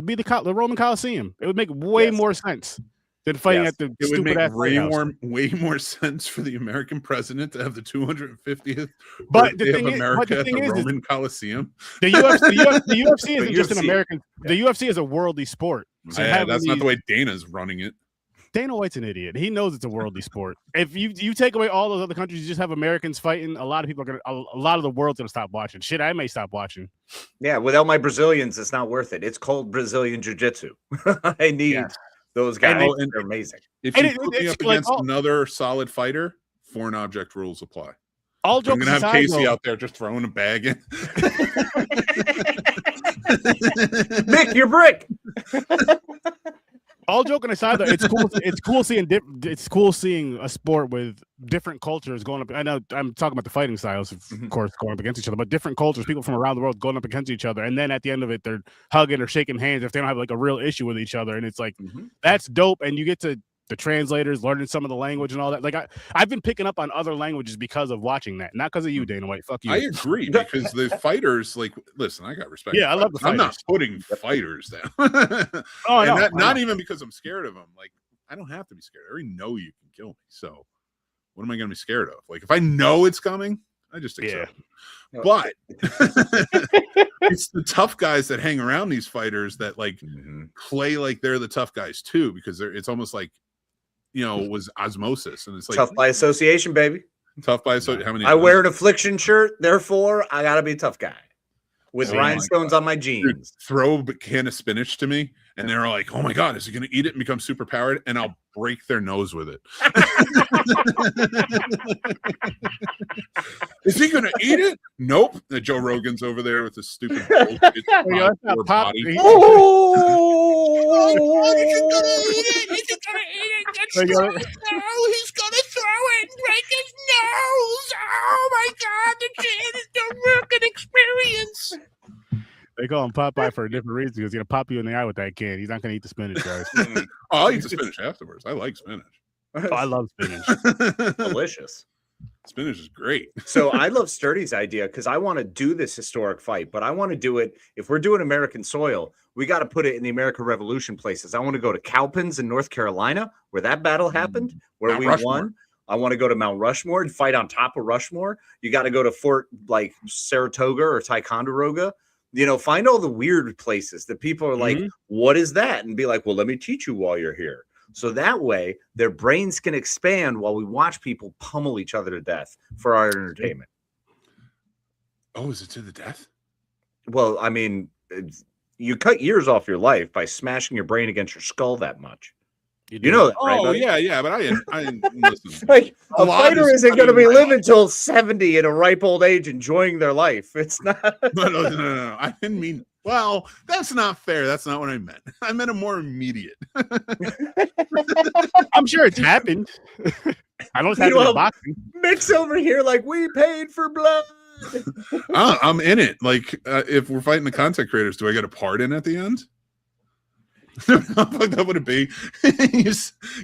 be the Roman Coliseum. It would make way Yes. more sense. than fighting Yes. at the It would stupid make ass White House. way more sense for the American president to have the 250th But the birthday thing of is- America but the at thing the is Roman Coliseum. The UFC isn't The just an UFC. American. The UFC is a worldly sport. So Yeah, having that's not these- the way Dana's running it. Dana White's an idiot. He knows it's a worldly sport. If you take away all those other countries, you just have Americans fighting. A lot of people are gonna. A lot of the world's gonna stop watching. Shit, I may stop watching. Yeah, without my Brazilians, it's not worth it. It's called Brazilian Jiu-Jitsu. I need Yes. those guys. And- They're amazing. If And you put me it's up like against all- another solid fighter, foreign object rules apply. All I'm jokes gonna have aside, Casey though, out there just throwing a bag in. Mick, your brick. all joking aside, though, it's cool. It's cool seeing. It's cool seeing a sport with different cultures going up. I know I'm talking about the fighting styles, of course, going up against each other, but different cultures, people from around the world going up against each other, and then at the end of it, they're hugging or shaking hands if they don't have like a real issue with each other, and it's like that's dope. And you get to the translators learning some of the language and all that. Like I've been picking up on other languages because of watching that, not because of you, Dana White. Fuck you. I agree because the fighters, like, listen, I got respect. Yeah, I love the I'm not fighters. putting fighters down. Oh, And no, not even because I'm scared of them. Like, I don't have to be scared. I already know you can kill me. So, what am I going to be scared of? Like, if I know it's coming, I just accept it. But it's the tough guys that hang around these fighters that like play like they're the tough guys too, because it's almost like, you know, was osmosis, and it's like Tough by association, baby. tough by so how many I wear an affliction shirt, therefore I gotta be a tough guy with Oh my rhinestones on my Dude, jeans. throw a can of spinach to me, and they're like, "Oh my god, is he going to eat it and become super powered?" And I'll break their nose with it. Is he going to eat it? Nope. Joe Rogan's over there with his stupid bullshit that's not power pop- body. he- Oh, Like, He's gonna throw it and break his nose. Oh my god, the kid is the working experience. They call him Popeye for a different reason. He's gonna pop you in the eye with that can. He's not gonna eat the spinach, guys. Oh, I'll eat the spinach afterwards. I like spinach. Oh, I love spinach. delicious. Spinach is great. So I love Sturdy's idea because I want to do this historic fight, but I want to do it. If we're doing American soil, we got to put it in the American Revolution places. I want to go to Cowpens in North Carolina, where that battle happened, where Mount we Rushmore. won. I want to go to Mount Rushmore and fight on top of Rushmore. You got to go to Fort like Saratoga or Ticonderoga. You know, find all the weird places that people are like, what is that? And be like, well, let me teach you while you're here. So that way their brains can expand while we watch people pummel each other to death for our entertainment. Oh, is it to the death? Well, I mean, you cut years off your life by smashing your brain against your skull that much. You know that, right? Oh, buddy? yeah, but I listen. Like A a lot fighter is isn't going to cutting be my- living till 70 in a ripe old age, enjoying their life. It's not. No. I didn't mean. Well, that's not fair. That's not what I meant. I meant a more immediate. I'm sure it's happened. I know it's happened in boxing. Mick's over here like we paid for blood. I'm in it. Like, if we're fighting the content creators, do I get a pardon at the end? How fucked up would it be?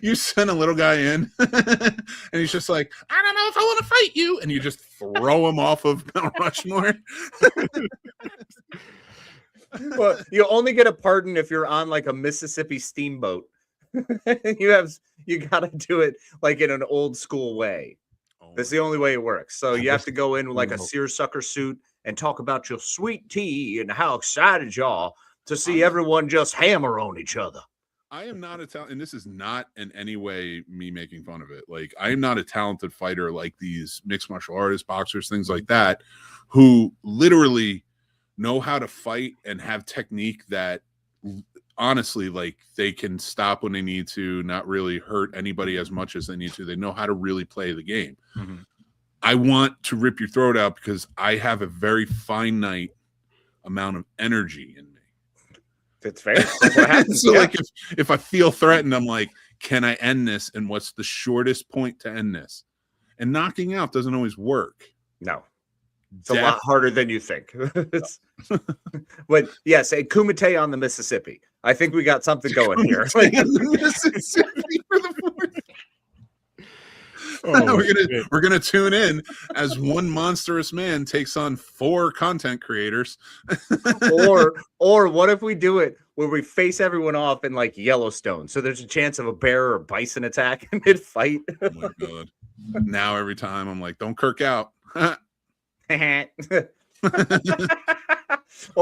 you send a little guy in, and he's just like, I don't know if I want to fight you, and you just throw him off of Mount Rushmore. Well, you only get a pardon if you're on like a Mississippi steamboat. you got to do it like in an old school way. That's the only way it works. So you have to go in with like a seersucker suit and talk about your sweet tea and how excited y'all to see everyone just hammer on each other. I am not a talent, and this is not in any way me making fun of it. Like, I am not a talented fighter like these mixed martial artists, boxers, things like that, who literally know how to fight and have technique that honestly, like, they can stop when they need to, not really hurt anybody as much as they need to. They know how to really play the game. I want to rip your throat out because I have a very finite amount of energy in me. It's fair. That's what happens. So like if I feel threatened, I'm like, can I end this? And what's the shortest point to end this? And knocking out doesn't always work. No. It's a lot harder than you think. But yes, a Kumite on the Mississippi. I think we got something going here. Mississippi for the fourth. We're gonna tune in as one monstrous man takes on 4 content creators. Or what if we do it? where we face everyone off in like Yellowstone. So there's a chance of a bear or bison attack mid fight. Oh my god! Now every time I'm like, don't kirk out. Or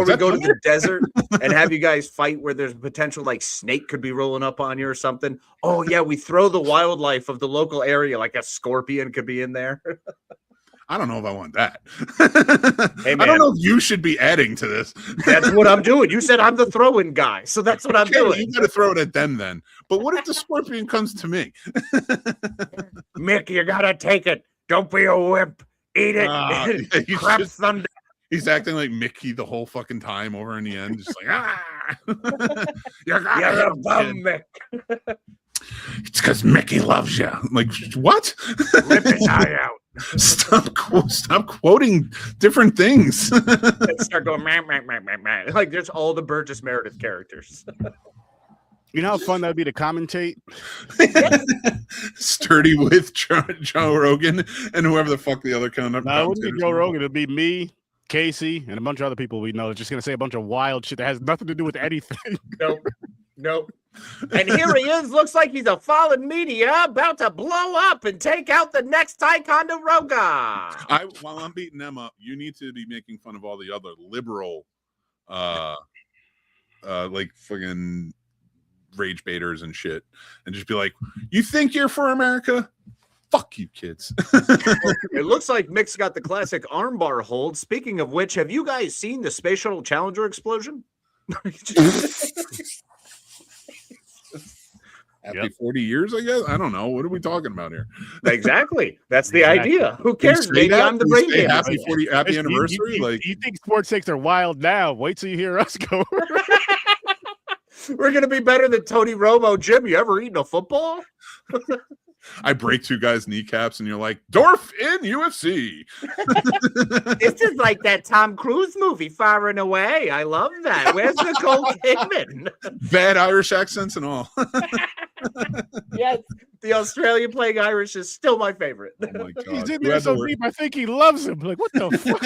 we go to the desert and have you guys fight where there's potential like snake could be rolling up on you or something. Oh yeah, we throw the wildlife of the local area, like a scorpion could be in there. I don't know if I want that. Hey, I don't know if you should be adding to this. That's what I'm doing. You said I'm the throw-in guy, so that's what I'm doing. You got to throw it at them then. But what if the scorpion comes to me? Mick, you gotta take it. Don't be a wimp. Eat it. Crap thunder. He's acting like Mickey the whole fucking time over in the end. Just like, You're a bum, Mick. It's because Mickey loves you. I'm like, what? Rip his eye out. Stop quoting different things. And start going, man. Like there's all the Burgess Meredith characters. You know how fun that would be to commentate? Sturdy with Joe Rogan and whoever the fuck the other kind of. No, it wouldn't be Joe Rogan. It'd be me, Casey, and a bunch of other people we know. Just going to say a bunch of wild shit that has nothing to do with anything. Nope. And here he is. Looks like he's a fallen media about to blow up and take out the next Ticonderoga. While I'm beating them up, you need to be making fun of all the other liberal, like fucking rage baiters and shit, and just be like, "You think you're for America? Fuck you, kids." It looks like Mick's got the classic armbar hold. Speaking of which, have you guys seen the Space Shuttle Challenger explosion? Happy 40 years, I guess. I don't know. What are we talking about here? Exactly. That's the idea. Who cares? Maybe I'm the brain damage. Happy anniversary. You think sports takes are wild now? Wait till you hear us go. We're gonna be better than Tony Romo. Jim, you ever eaten a football? I break two guys' kneecaps, and you're like, Dorf in UFC. This is like that Tom Cruise movie, Far and Away. I love that. Where's Nicole Kidman? Bad Irish accents and all. Yes, the Australian playing Irish is still my favorite. Oh my God. He's in there so deep, I think he loves him. Like, what the fuck?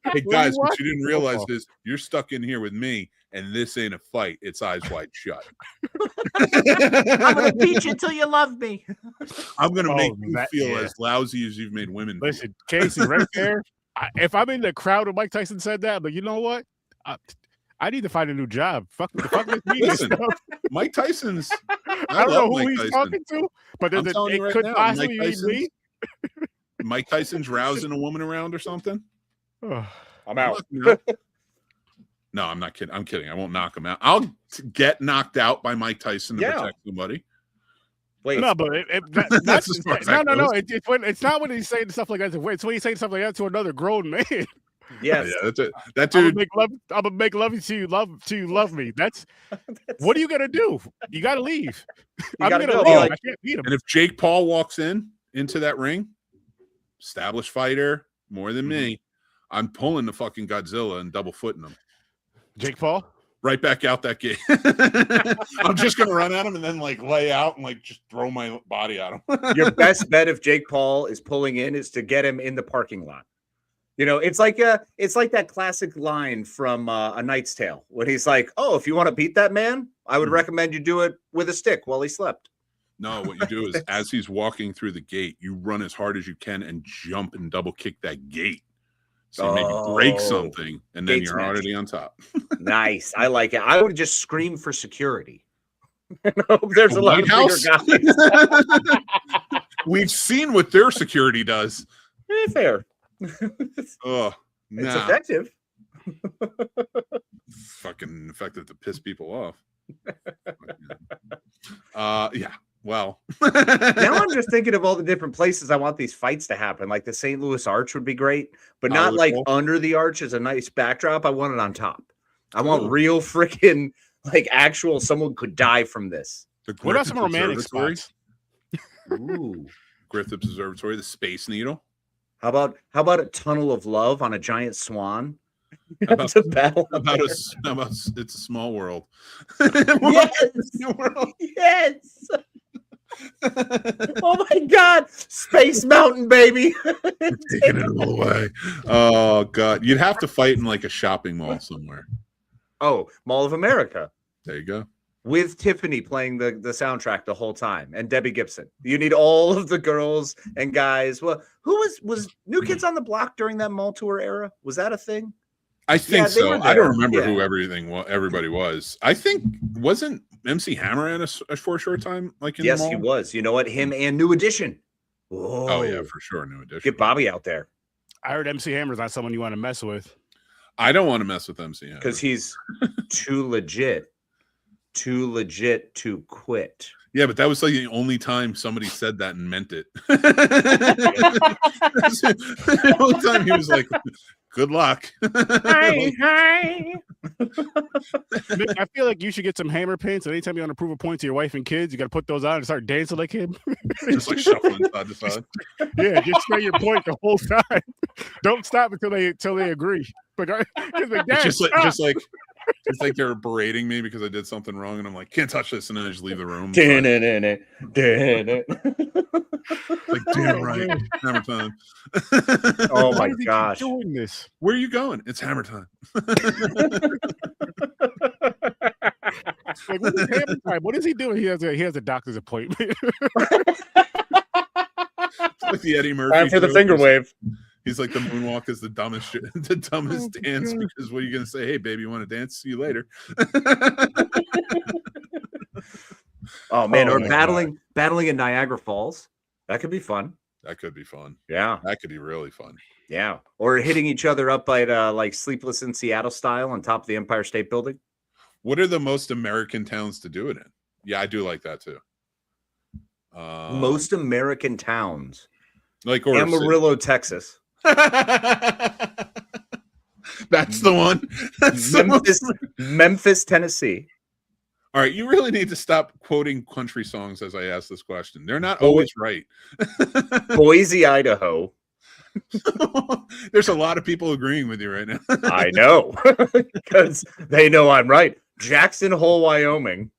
Hey guys, what you didn't realize is you're stuck in here with me, and this ain't a fight. It's eyes wide shut. I'm gonna beat you until you love me. I'm gonna make you feel as lousy as you've made women. Listen, Casey, right there. If I'm in the crowd when Mike Tyson said that, but you know what? I need to find a new job. Fuck this media stuff. Mike Tyson's. I don't know who he's talking to, but it could possibly be me. Mike Tyson's rousing a woman around or something. I'm out. No, I'm not kidding. I'm kidding. I won't knock him out. I'll get knocked out by Mike Tyson to protect somebody. Wait, no, but that's no. It's not when he's saying stuff like that. It's when he's saying stuff like that to another grown man. Yes, yeah, that's it. That dude. I'm gonna make love to you. Love me. That's what are you gonna do? You gotta leave. I'm gonna leave. I can't beat him. And if Jake Paul walks into that ring, established fighter, more than me, I'm pulling the fucking Godzilla and double footing him. Jake Paul? Right back out that gate. I'm just going to run at him and then like lay out and like just throw my body at him. Your best bet if Jake Paul is pulling in is to get him in the parking lot. You know, it's like that classic line from A Knight's Tale when he's like, "Oh, if you want to beat that man, I would recommend you do it with a stick while he slept." No, what you do is as he's walking through the gate, you run as hard as you can and jump and double kick that gate. So maybe break something, and then you're already on top. Nice. I like it. I would just scream for security. There's a lot of bigger guys. We've seen what their security does. Fair. Oh, it's effective. Fucking effective to piss people off. Yeah. Well, now I'm just thinking of all the different places I want these fights to happen. Like the St. Louis Arch would be great, but not like under the arch as a nice backdrop. I want it on top. I want real freaking like actual someone could die from this. What about some romantic spots? Ooh, Griffith Observatory, the Space Needle. How about a tunnel of love on a giant swan? About it's a small world. Yes. Oh my God, Space Mountain, baby. Taking it all away. Oh God, you'd have to fight in like a shopping mall somewhere. Oh, Mall of America. There you go. With Tiffany playing the soundtrack the whole time, and Debbie Gibson. You need all of the girls and guys. Well, who was New Kids on the Block during that mall tour era? Was that a thing? I think so. I don't remember who Yeah. everybody was. I think wasn't MC Hammer at for a short time? Like in Yes, the mall? he was. You know what? Him and New Edition. Oh yeah, for sure. New Edition. Get Bobby out there I heard MC Hammer's not someone you want to mess with. I don't want to mess with MC Hammer because he's too legit to quit. Yeah, but that was like the only time somebody said that and meant it. The only time he was like, "Good luck." Hi. Mick, I feel like you should get some Hammer pins. Anytime you want to prove a point to your wife and kids, you got to put those on and start dancing like him. Just like shuffling side to side. Yeah, just say your point the whole time. Don't stop until they agree. But It's just like they're berating me because I did something wrong, and I'm like, can't touch this, and then I just leave the room. Like, damn right, hammer time. Oh my why is he gosh. doing this? Where are you going? It's hammer time. Like, what is Hammer time? What is he doing? He has a doctor's appointment. Like the Eddie Murphy. Time for the joke. finger wave. He's like, the moonwalk is the dumbest shit, the dumbest dance, God. because what are you gonna say? Hey, baby, you want to dance? See you later. Oh man, Oh, or my battling in Niagara Falls. That could be fun. That could be fun. Yeah. That could be really fun. Yeah. Or hitting each other up by like Sleepless in Seattle style on top of the Empire State Building. What are the most American towns to do it in? Yeah, I do like that too. Most American towns. Like Orson. Amarillo, Texas. That's the one. That's the one. Memphis, Tennessee. All right, you really need to stop quoting country songs as I ask this question. They're not always right. Boise, Idaho. There's a lot of people agreeing with you right now. I know. Because they know I'm right. Jackson Hole, Wyoming.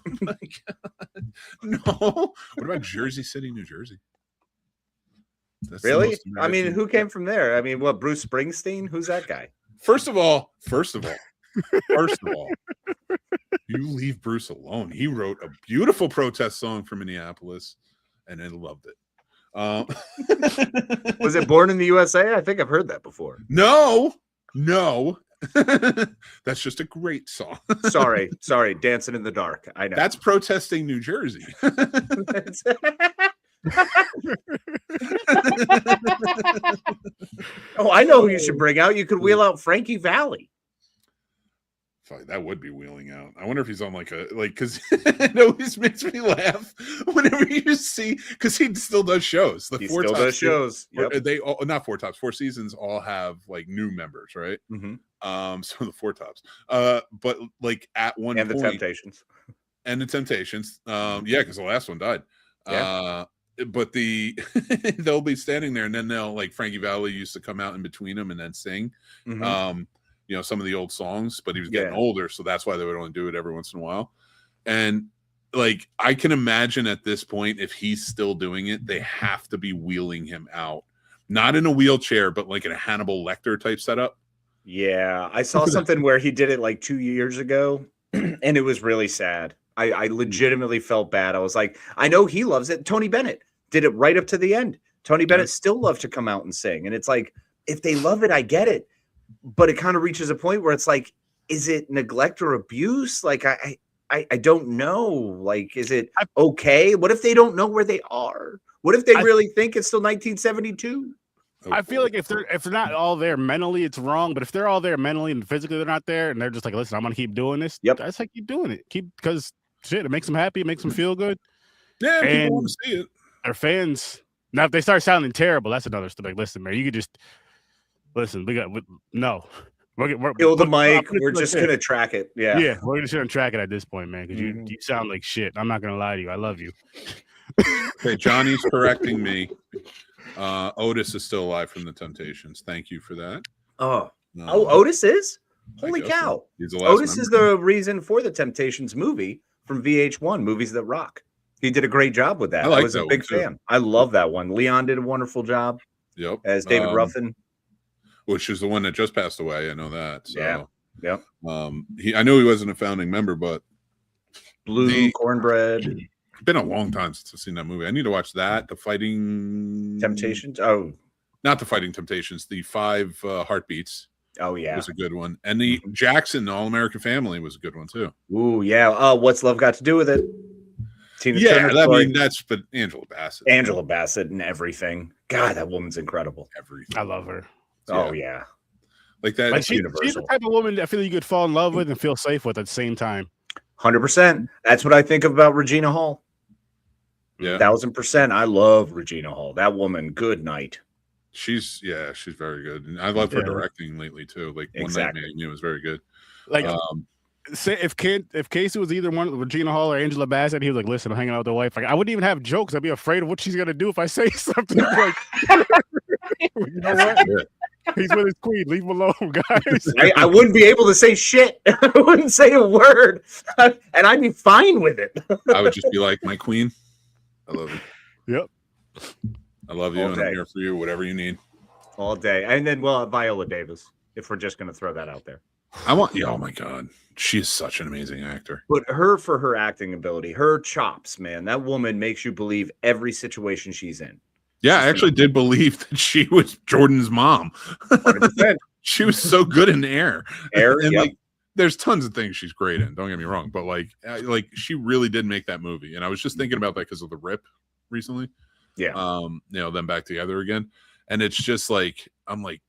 Oh my God. No. What about Jersey City, New Jersey? That's the Really? most I mean, American- who came from there? I mean, what, Bruce Springsteen? Who's that guy? First of all, you leave Bruce alone. He wrote a beautiful protest song for Minneapolis, and I loved it. Was it Born in the USA? I think I've heard that before. No. That's just a great song. Sorry. Dancing in the Dark. I know. That's protesting New Jersey. Oh, I know who you should bring out. You could wheel out Frankie Valli. Fuck, that would be wheeling out. I wonder if he's on because it always makes me laugh whenever you see, because he still does shows. He still does shows. Yep. They all, not Four Tops. Four Seasons all have like new members, right? Mm-hmm. So the Four Tops. But like at one And point, the Temptations. and the Temptations. Yeah, because the last one died. Yeah. But they'll be standing there, and then they'll, like, Frankie Valli used to come out in between them and then sing. Mm-hmm. Some of the old songs, but he was getting older, so that's why they would only do it every once in a while. And like, I can imagine at this point, if he's still doing it, they have to be wheeling him out, not in a wheelchair, but like in a Hannibal Lecter type setup. Yeah, I saw something where he did it like 2 years ago, and it was really sad. I legitimately felt bad. I was like, I know he loves it. Tony Bennett did it right up to the end. Tony Bennett still loved to come out and sing. And it's like, if they love it, I get it. But it kind of reaches a point where it's like, is it neglect or abuse? Like, I don't know. Like, is it okay? What if they don't know where they are? What if they really think it's still 1972? I feel like if they're not all there mentally, it's wrong. But if they're all there mentally and physically they're not there, and they're just like, listen, I'm gonna keep doing this. Yep. That's like, keep doing it. Because shit, it makes them happy, it makes them feel good. Yeah, And people want to see it. Their fans. Now, if they start sounding terrible, that's another stuff. Like, listen, man, you could just listen. No. Kill the mic. We're like just this. gonna track it. Yeah. Yeah, we're just gonna track it at this point, man, because you sound like shit. I'm not gonna lie to you. I love you. Okay, Johnny's correcting me. Otis is still alive from the Temptations. Thank you for that. Oh, Otis is? Holy guess so. cow. He's the last Otis is member. the reason for the Temptations movie from VH1, Movies That Rock. He did a great job with that. I like was that a big one, too. fan. I love that one. Leon did a wonderful job Yep. as David Ruffin. Which is the one that just passed away. I know that. So. Yep. I know he wasn't a founding member, but Blue Cornbread. It's been a long time since I've seen that movie. I need to watch that. The Fighting Temptations. Oh, not the Fighting Temptations. The 5 Heartbeats. Oh yeah, was a good one. And the Jackson All American Family was a good one too. Ooh yeah. What's Love Got to Do with It? Tina Turner I story. mean that's but Angela Bassett. Angela Bassett and everything. God, that woman's incredible. Everything. I love her. Oh yeah. Like that. Like she's the type of woman I feel you could fall in love with and feel safe with at the same time. 100%. That's what I think about Regina Hall. Yeah. 1000%. I love Regina Hall. That woman, good night. She's very good. And I love her directing lately too. Like One Night Man was very good. Like say if Casey was either one Regina Hall or Angela Bassett, he was like, listen, I'm hanging out with the wife. Like I wouldn't even have jokes. I'd be afraid of what she's gonna do if I say something. Like, you know what? He's with his queen. Leave him alone, guys. I wouldn't be able to say shit. I wouldn't say a word. And I'd be fine with it. I would just be like, my queen, I love you. Yep. I love you, and I'm here for you, whatever you need. All day. And then, Viola Davis, if we're just going to throw that out there. Oh my God. She is such an amazing actor. But for her acting ability, her chops, man, that woman makes you believe every situation she's in. Yeah, I actually did believe that she was Jordan's mom. 100%. She was so good in Air. And yep. like, there's tons of things she's great in. Don't get me wrong, but like she really did make that movie. And I was just thinking about that because of The Rip recently. Yeah. Them back together again, and it's just like I'm like,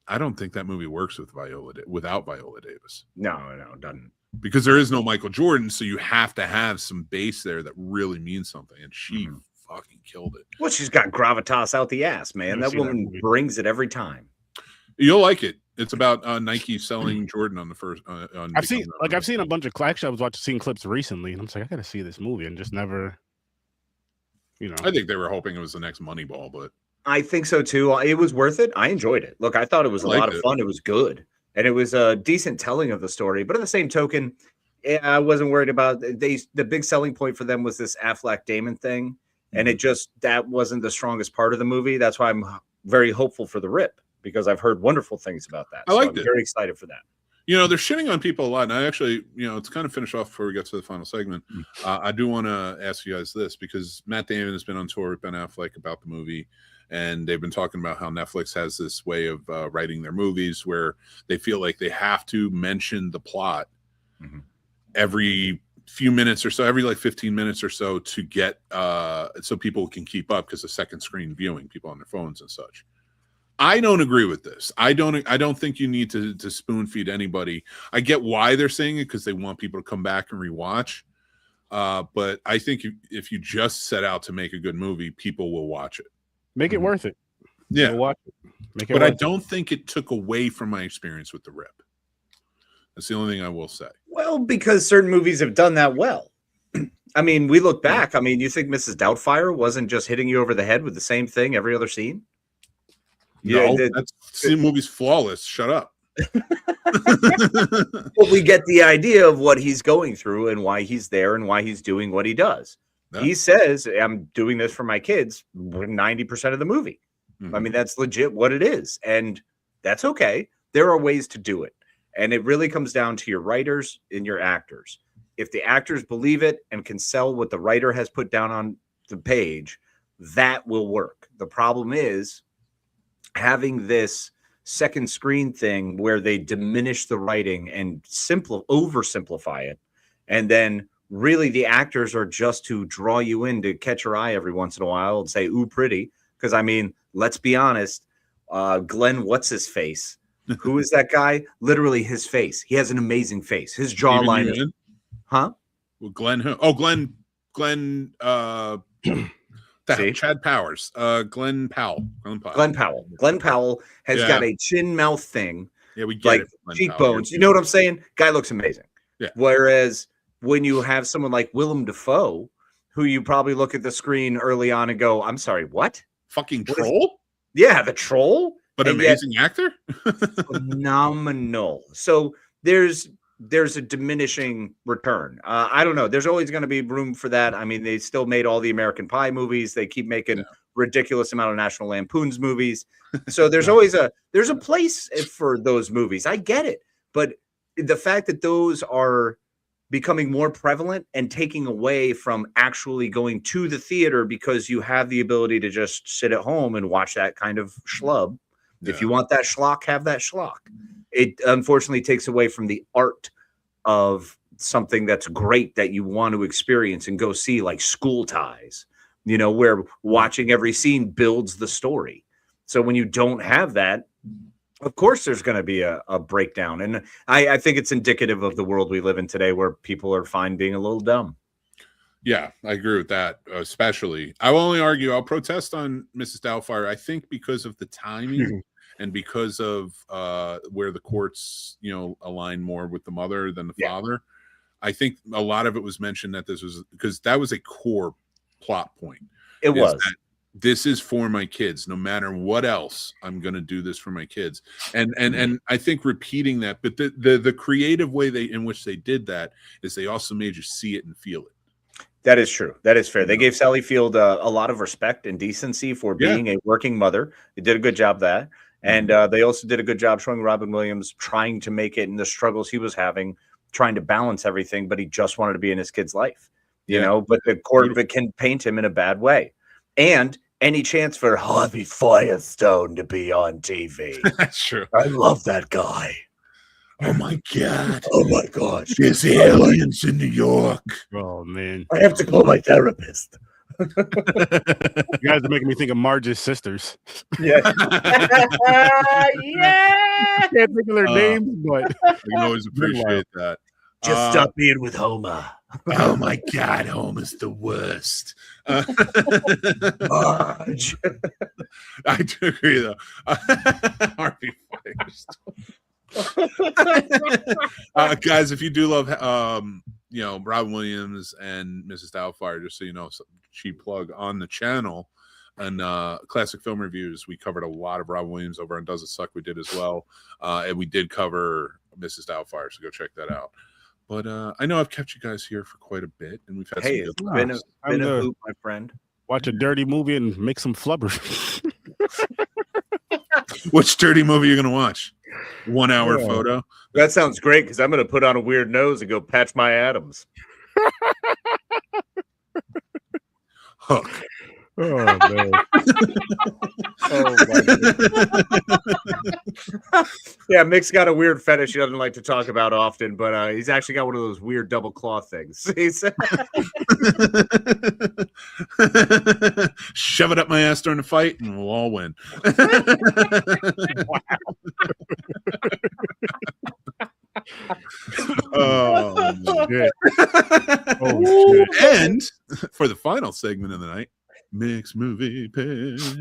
I don't think that movie works without Viola Davis. No, it doesn't. Because there is no Michael Jordan, so you have to have some base there that really means something, and she fucking killed it. Well, she's got gravitas out the ass, man. That woman brings it every time. You'll like it. It's about Nike selling Jordan on the first. I've seen a bunch of I was seeing clips recently, and I'm just like, I gotta see this movie, and just never. I think they were hoping it was the next Moneyball, but I think so too. It was worth it. I enjoyed it. Look, I thought it was a lot of fun. It was good, and it was a decent telling of the story. But at the same token, I wasn't worried about the big selling point for them was this Affleck Damon thing, and that wasn't the strongest part of the movie. That's why I'm very hopeful for The Rip because I've heard wonderful things about that. I'm very excited for that. They're shitting on people a lot. And I actually, to kind of finish off before we get to the final segment, I do want to ask you guys this because Matt Damon has been on tour with Ben Affleck about the movie. And they've been talking about how Netflix has this way of writing their movies where they feel like they have to mention the plot every few minutes or so, every like 15 minutes or so to get so people can keep up because of second screen viewing, people on their phones and such. I don't agree with this. I don't think you need to spoon feed anybody. I get why they're saying it because they want people to come back and rewatch. But I think if you just set out to make a good movie, people will watch it. Make it worth it. Yeah. Watch it. But I don't think it took away from my experience with The Rip. That's the only thing I will say. Well, because certain movies have done that well. I mean, we look back. I mean, you think Mrs. Doubtfire wasn't just hitting you over the head with the same thing every other scene? No, the movie's flawless. Shut up. Well, we get the idea of what he's going through and why he's there and why he's doing what he does. Yeah. He says, I'm doing this for my kids 90% of the movie. I mean, that's legit what it is. And that's okay. There are ways to do it. And it really comes down to your writers and your actors. If the actors believe it and can sell what the writer has put down on the page, that will work. The problem is having this second screen thing where they diminish the writing and oversimplify it. And then really the actors are just to draw you in to catch your eye every once in a while and say, ooh, pretty. Because, I mean, let's be honest, Glenn, what's his face? Who is that guy? Literally his face. He has an amazing face. His jawline is... Huh? Well, Glenn who? Oh, Glenn Chad Powers. Glenn Powell. Glenn Powell has got a chin mouth thing. Yeah, we get it. Cheekbones. You know what I'm saying? Guy looks amazing. Yeah. Whereas when you have someone like Willem Dafoe, who you probably look at the screen early on and go, I'm sorry, what? Fucking troll? Yeah, the troll. But amazing actor? Phenomenal. So there's a diminishing return. I don't know. There's always going to be room for that. I mean, they still made all the American Pie movies. They keep making ridiculous amount of National Lampoon's movies. So there's always there's a place for those movies. I get it. But the fact that those are becoming more prevalent and taking away from actually going to the theater because you have the ability to just sit at home and watch that kind of schlub. Yeah. If you want that schlock, have that schlock. It unfortunately takes away from the art of something that's great that you want to experience and go see, like School Ties, you know, where watching every scene builds the story. So when you don't have that, of course, there's going to be a breakdown. And I think it's indicative of the world we live in today where people are fine being a little dumb. Yeah, I agree with that, especially. I will only argue, I'll protest on Mrs. Doubtfire, I think because of the timing and because of where the courts, you know, align more with the mother than the father. I think a lot of it was mentioned that this was because that was a core plot point. It was. This is for my kids. No matter what else, I'm going to do this for my kids. And I think repeating that, but the creative way in which they did that is they also made you see it and feel it. That is true. That is fair. They gave Sally Field a lot of respect and decency for being a working mother. They did a good job of that. And they also did a good job showing Robin Williams trying to make it and the struggles he was having, trying to balance everything, but he just wanted to be in his kid's life, you know, but the court can paint him in a bad way. And any chance for Harvey Firestone to be on TV. That's true. I love that guy. Oh my God. Oh my gosh. There's aliens in New York. Oh man. I have to call my therapist. You guys are making me think of Marge's sisters. Yeah. I can't think of their names, but I can always appreciate that. Just stop being with Homer. Oh my God, Homer's the worst. Marge. I do agree, though. Harvey Firestone. Guys, if you do love, you know, Robin Williams and Mrs. Doubtfire, just so you know, cheap plug on the channel and classic film reviews. We covered a lot of Robin Williams over on Does It Suck? We did as well, and we did cover Mrs. Doubtfire, so go check that out. But I know I've kept you guys here for quite a bit, and we've had some good been a hoop, my friend. Watch a dirty movie and make some flubber. Which dirty movie are you going to watch? 1 hour photo? That sounds great because I'm going to put on a weird nose and go patch my Adams. Hook. Oh, man. Oh, my Yeah, Mick's got a weird fetish he doesn't like to talk about often, but he's actually got one of those weird double claw things. Shove it up my ass during the fight, and we'll all win. Oh, shit. Oh, shit. And for the final segment of the night, Mick's Movie Picks.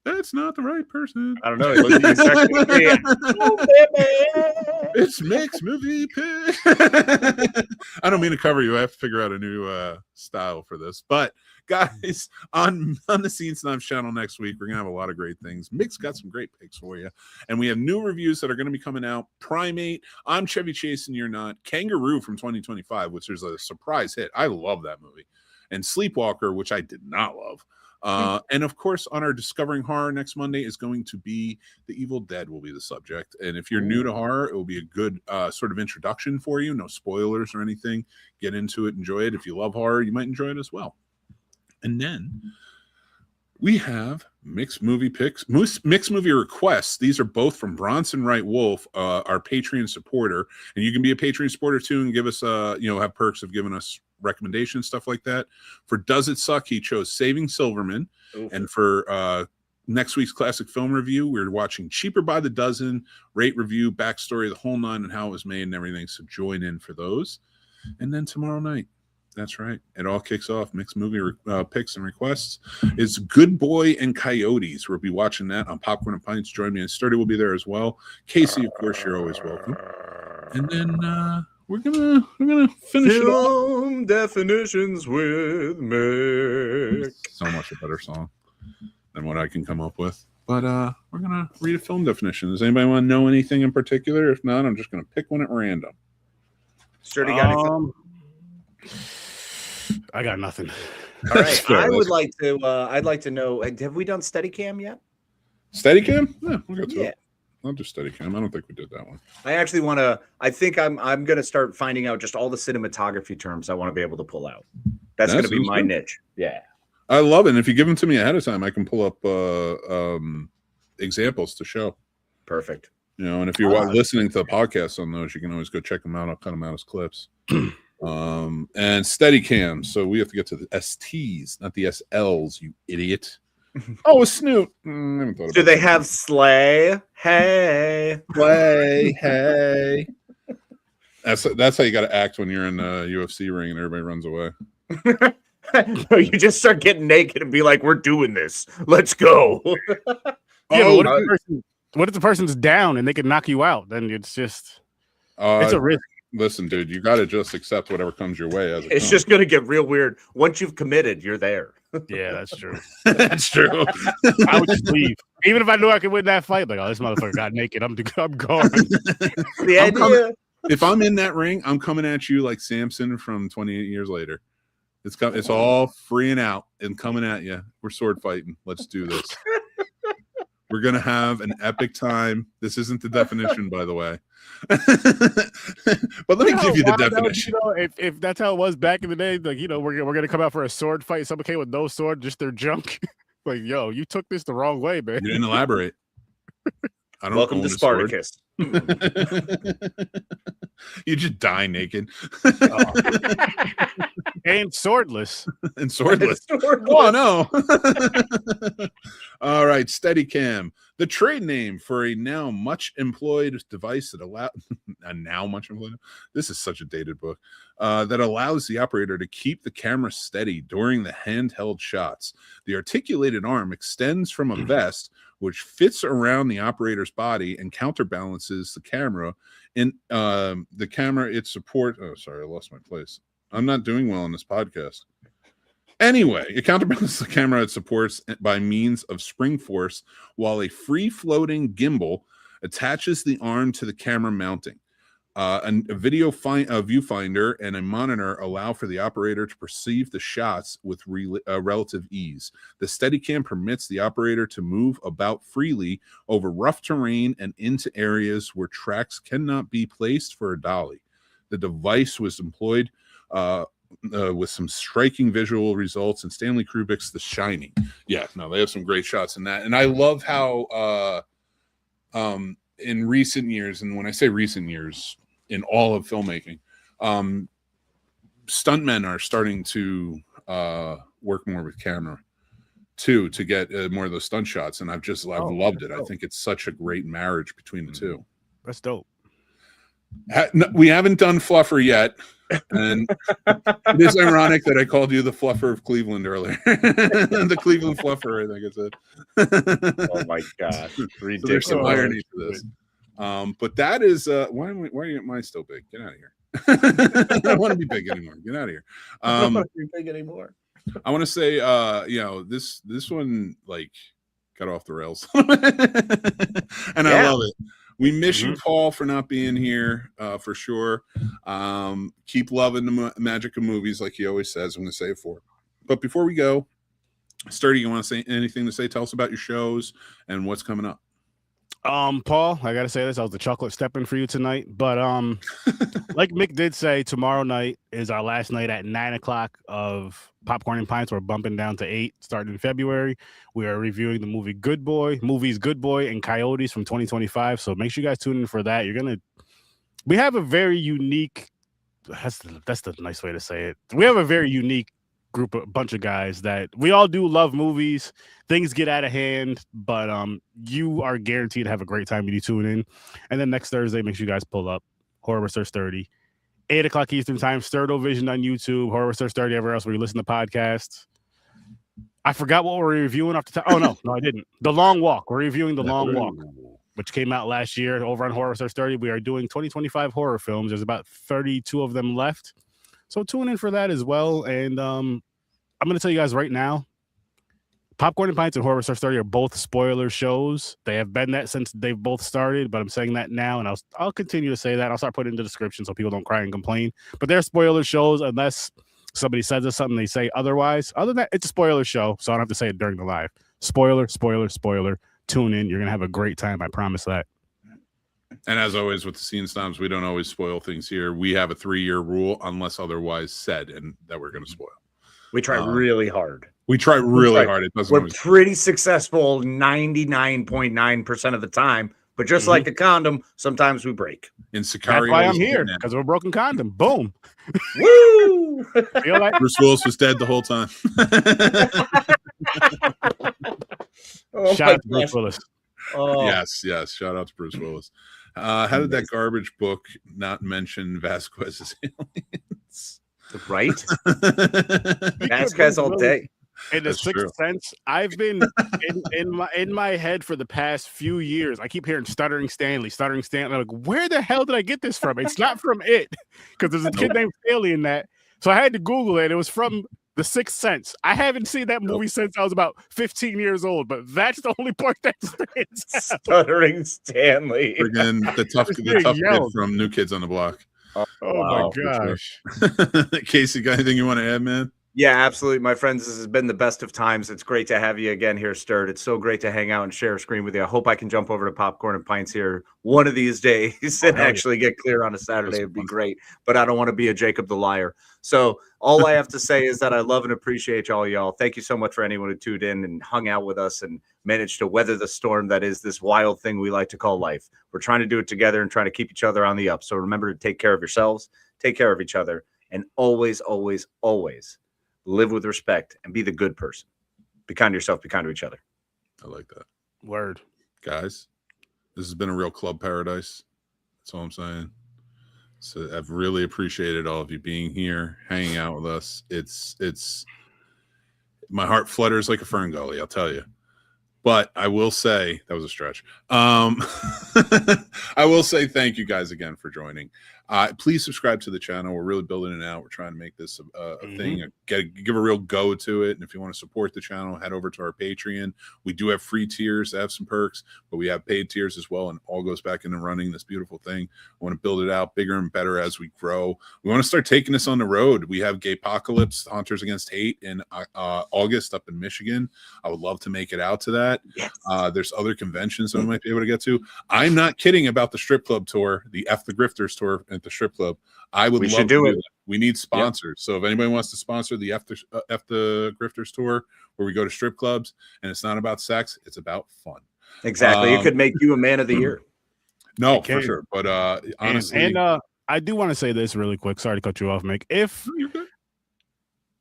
That's not the right person. I don't know. It looks exactly It's Mick's Movie Picks. I don't mean to cover you. I have to figure out a new style for this. But guys, on the Scene Snobs channel next week, we're gonna have a lot of great things. Mick's got some great picks for you, and we have new reviews that are going to be coming out. Primate, I'm Chevy Chase and You're Not. Kangaroo from 2025, which is a surprise hit. I love that movie. And Sleepwalker, which I did not love. And of course, on our Discovering Horror next Monday is going to be The Evil Dead will be the subject. And if you're new to horror, it will be a good sort of introduction for you. No spoilers or anything. Get into it, enjoy it. If you love horror, you might enjoy it as well. And then we have Mixed Movie Picks, Mixed Movie Requests. These are both from Bronson Wright Wolf, our Patreon supporter. And you can be a Patreon supporter too and give us, have perks of giving us recommendations, stuff like that. For Does It Suck? He chose Saving Silverman. Oof. And for next week's classic film review, we're watching Cheaper by the Dozen, rate, review, backstory, the whole nine, and how it was made and everything. So join in for those. And then tomorrow night, that's right, it all kicks off. Mixed Movie Picks and Requests is Good Boy and Coyotes. We'll be watching that on Popcorn and Pints. Join me, and Sturdy will be there as well. Casey, of course, you're always welcome. And then we're gonna finish Film Definitions with Mick. So much a better song than what I can come up with. But we're gonna read a film definition. Does anybody want to know anything in particular? If not, I'm just gonna pick one at random. Sturdy got anything? I got nothing. All right. I'd like to know, have we done Steadicam yet? Steadicam? Yeah, we'll go to it. I'll do Steadicam. I don't think we did that one. I actually want to. I think I'm going to start finding out just all the cinematography terms I want to be able to pull out. That's going to be my niche. Yeah, I love it. And if you give them to me ahead of time, I can pull up examples to show. Perfect. You know, and if you're listening to the podcast on those, you can always go check them out. I'll cut them out as clips. And Steadicam. So we have to get to the STs, not the SLs, you idiot. Oh, a snoot. Do they have sleigh? Hey. Sleigh, hey. That's how you got to act when you're in a UFC ring and everybody runs away. You just start getting naked and be like, we're doing this. Let's go. What if the person's down and they can knock you out? Then it's just it's a risk. Listen, dude, you got to just accept whatever comes your way. It's just going to get real weird. Once you've committed, you're there. Yeah, that's true. That's true. I would just leave. Even if I knew I could win that fight, like, oh, this motherfucker got naked. I'm gone. If I'm in that ring, I'm coming at you like Samson from 28 years later. It's all free and out and coming at you. We're sword fighting. Let's do this. We're going to have an epic time. This isn't the definition, by the way. But let me give you the definition. If that's how it was back in the day, like, we're going to come out for a sword fight. Someone came with no sword, just their junk. Like, yo, you took this the wrong way, man. You didn't elaborate. I don't Welcome to Spartacus. You just die naked. And swordless. And swordless. Oh, no. All right, Steadicam. The trade name for a now much employed device that this is such a dated book, that allows the operator to keep the camera steady during the handheld shots. The articulated arm extends from a vest which fits around the operator's body and counterbalances the camera. In the camera, it supports. Oh, sorry, I lost my place. I'm not doing well on this podcast. Anyway, it counterbalances the camera it supports by means of spring force, while a free-floating gimbal attaches the arm to the camera mounting. A video viewfinder and a monitor allow for the operator to perceive the shots with relative ease. The Steadicam permits the operator to move about freely over rough terrain and into areas where tracks cannot be placed for a dolly. The device was employed with some striking visual results in Stanley Kubrick's The Shining. Yeah, no, they have some great shots in that. And I love how in recent years, and when I say recent years, in all of filmmaking, stuntmen are starting to work more with camera too, to get more of those stunt shots. And I've loved it. I think it's such a great marriage between the two. That's dope. We haven't done Fluffer yet. And it is ironic that I called you the Fluffer of Cleveland earlier. The Cleveland Fluffer, I think I said. Oh my God. Ridiculous. So there's some irony to this. But that is why am I still big? Get out of here. I don't want to be big anymore. Get out of here. I don't want to be big anymore. I want to say this one like got off the rails. And I love it. We miss you, Paul, for not being here, for sure. Keep loving the magic of movies, like he always says. I'm going to say it for. But before we go, Sturdy, you want to say anything to say? Tell us about your shows and what's coming up. Paul, I gotta say this. I was the chocolate stepping for you tonight, but like Mick did say, tomorrow night is our last night at 9:00 of Popcorn and Pints. We're bumping down to 8 starting in February. We are reviewing the movie Good Boy and Coyotes from 2025. So make sure you guys tune in for that. We have a very unique. That's the nice way to say it. We have a very unique bunch of guys that we all do love movies. Things get out of hand, but you are guaranteed to have a great time when you tune in. And then next Thursday, make sure you guys pull up Horror Research 30, 8:00 Eastern Time, Sturdo Vision on YouTube, Horror Research 30 everywhere else where you listen to podcasts. I forgot what we're reviewing off the top. Oh no, I didn't. The Long Walk. We're reviewing The Long Walk, which came out last year over on Horror Research 30. We are doing 2025 horror films. There's about 32 of them left. So tune in for that as well. And I'm going to tell you guys right now, Popcorn and Pints and Horror Research 30 are both spoiler shows. They have been that since they've both started, but I'm saying that now, and I'll continue to say that. I'll start putting it in the description so people don't cry and complain. But they're spoiler shows unless somebody says us something they say otherwise. Other than that, it's a spoiler show, so I don't have to say it during the live. Spoiler. Tune in. You're going to have a great time. I promise that. And as always with the Scene Snobs, we don't always spoil things here. We have a 3-year rule unless otherwise said, and that we're going to spoil. We try really hard. We try really hard. It doesn't. We're pretty successful 99.9% of the time, but just like a condom, sometimes we break. In Sicario, that's why I'm here, because of a broken condom. Boom. Woo! Feel like Bruce Willis was dead the whole time. shout out to Bruce Willis. Oh. Yes. Shout out to Bruce Willis. How did that garbage book not mention Vasquez's aliens? Right? Vasquez all day. In the Sixth Sense, I've been in my head for the past few years. I keep hearing Stuttering Stanley. I'm like, where the hell did I get this from? It's not from it, because there's a kid named Staley in that. So I had to Google it. It was from The Sixth Sense. I haven't seen that movie since I was about 15 years old, but that's the only part that stands out. Stuttering Stanley. Again, the tough kid from New Kids on the Block. Oh my gosh. Casey, got anything you want to add, man? Yeah, absolutely, my friends. This has been the best of times. It's great to have you again here, Stirred. It's so great to hang out and share a screen with you. I hope I can jump over to Popcorn and Pints here one of these days and actually get clear on a Saturday. It'd be great, but I don't want to be a Jacob the Liar. So all I have to say is that I love and appreciate all y'all. Thank you so much for anyone who tuned in and hung out with us and managed to weather the storm that is this wild thing we like to call life. We're trying to do it together and trying to keep each other on the up. So remember to take care of yourselves, take care of each other, and always, always, always live with respect and be the good person. Be kind to yourself, be kind to each other. I like that. Word. Guys, this has been a real club paradise. That's all I'm saying. So I've really appreciated all of you being here, hanging out with us. It's my heart flutters like a fern gully, I'll tell you. But I will say that was a stretch. I will say thank you guys again for joining. Please subscribe to the channel. We're really building it out. We're trying to make this a thing. Give a real go to it. And if you want to support the channel, head over to our Patreon. We do have free tiers that have some perks, but we have paid tiers as well. And all goes back into running this beautiful thing. I want to build it out bigger and better as we grow. We want to start taking this on the road. We have Gaypocalypse, Hunters Against Hate in August up in Michigan. I would love to make it out to that. Yes. There's other conventions that we might be able to get to. I'm not kidding about the strip club tour, the F the Grifters tour at the strip club. I would love to do it. We need sponsors. So if anybody wants to sponsor the F the Grifters tour, where we go to strip clubs and it's not about sex, it's about fun. Exactly. It could make you a man of the year. No, for sure. But honestly, and I do want to say this really quick. Sorry to cut you off, Mick.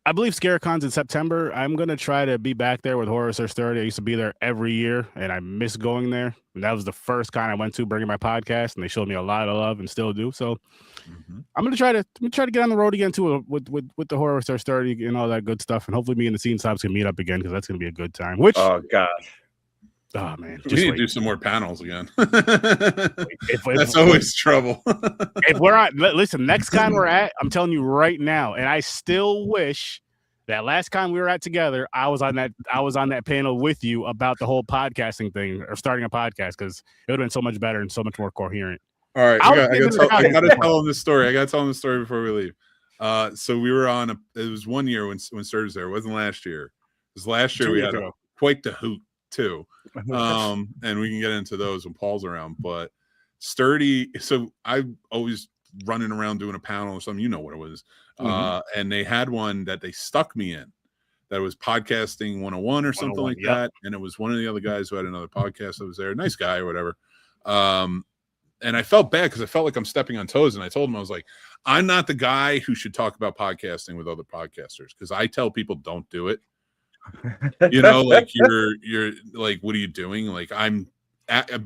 I believe ScareCon's in September. I'm going to try to be back there with Horror Search 30. I used to be there every year, and I miss going there. And that was the first con I went to bringing my podcast, and they showed me a lot of love and still do. So I'm going to try to get on the road again, too, with the Horror Search 30 and all that good stuff. And hopefully me and the Scene Snobs can meet up again, because that's going to be a good time. Oh, gosh. Oh, man. We need to do some more panels again. That's always trouble. If we're on, listen, next con we're at, I'm telling you right now, and I still wish that last con we were at together, I was on that panel with you about the whole podcasting thing, or starting a podcast, because it would have been so much better and so much more coherent. All right, I gotta tell them this story. I gotta tell them the story before we leave. So we were on it was one year when Sturd was there. It wasn't last year. It was last year. We had quite the hoot too. And we can get into those when Paul's around. But Sturdy, so I always running around doing a panel or something, you know what it was. And they had one that they stuck me in that was podcasting 101 or something like that. And it was one of the other guys who had another podcast that was there, nice guy or whatever. And I felt bad because I felt like I'm stepping on toes. And I told him, I was like, I'm not the guy who should talk about podcasting with other podcasters, because I tell people don't do it. You know, like you're like, what are you doing? Like I'm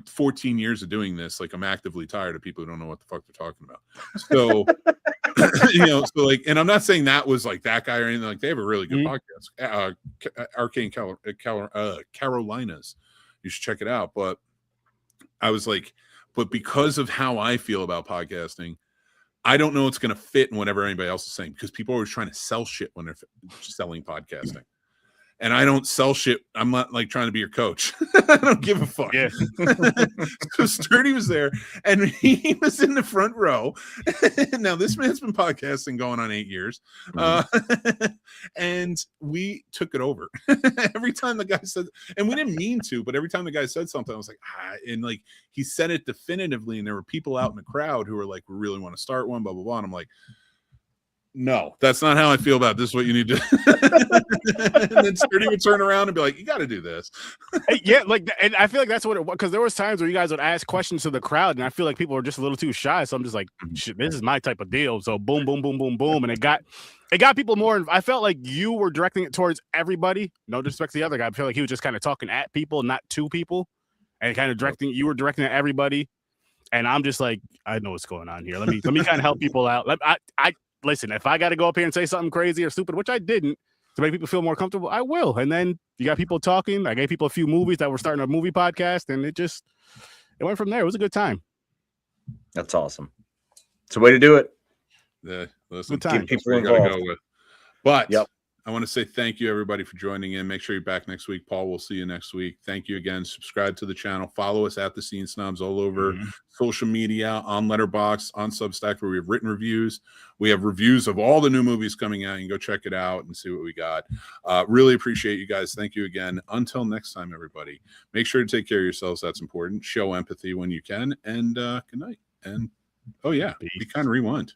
14 years of doing this. Like I'm actively tired of people who don't know what the fuck they're talking about. So, you know, so like, and I'm not saying that was like that guy or anything. Like they have a really good podcast, Arcane Carolinas. You should check it out. But I was like, but because of how I feel about podcasting, I don't know it's going to fit in whatever anybody else is saying, because people are always trying to sell shit when they're selling podcasting. and I don't sell shit. I'm not like trying to be your coach. I don't give a fuck. Yeah. So Sturdy was there, and he was in the front row. Now this man's been podcasting going on 8 years, and we took it over. Every time the guy said, and we didn't mean to, but every time the guy said something, I was like, and like he said it definitively, and there were people out in the crowd who were like, we really want to start one, blah blah blah. And I'm like, no, that's not how I feel about this. Is what you need to. And then Sturdy would turn around and be like, you got to do this. Yeah, like, and I feel like that's what it was, because there was times where you guys would ask questions to the crowd, and I feel like people were just a little too shy. So I'm just like, shit, this is my type of deal. So boom, boom, boom, boom, boom, and it got people more. I felt like you were directing it towards everybody. No disrespect to the other guy. I feel like he was just kind of talking at people, not to people, and kind of directing. You were directing at everybody, and I'm just like, I know what's going on here. Let me kind of help people out. I listen, if I got to go up here and say something crazy or stupid, which I didn't, to make people feel more comfortable, I will. And then you got people talking. I gave people a few movies that were starting a movie podcast, and it went from there. It was a good time. That's awesome. It's a way to do it. Yeah, listen, Good time. Keep people involved. go with. But Yep. I want to say thank you, everybody, for joining in. Make sure you're back next week. Paul, we'll see you next week. Thank you again. Subscribe to the channel. Follow us at the Scene Snobs all over social media, on Letterboxd, on Substack, where we have written reviews. We have reviews of all the new movies coming out. You can go check it out and see what we got. Really appreciate you guys. Thank you again. Until next time, everybody, make sure to take care of yourselves. That's important. Show empathy when you can. And good night. And, oh, yeah, be kind, rewind.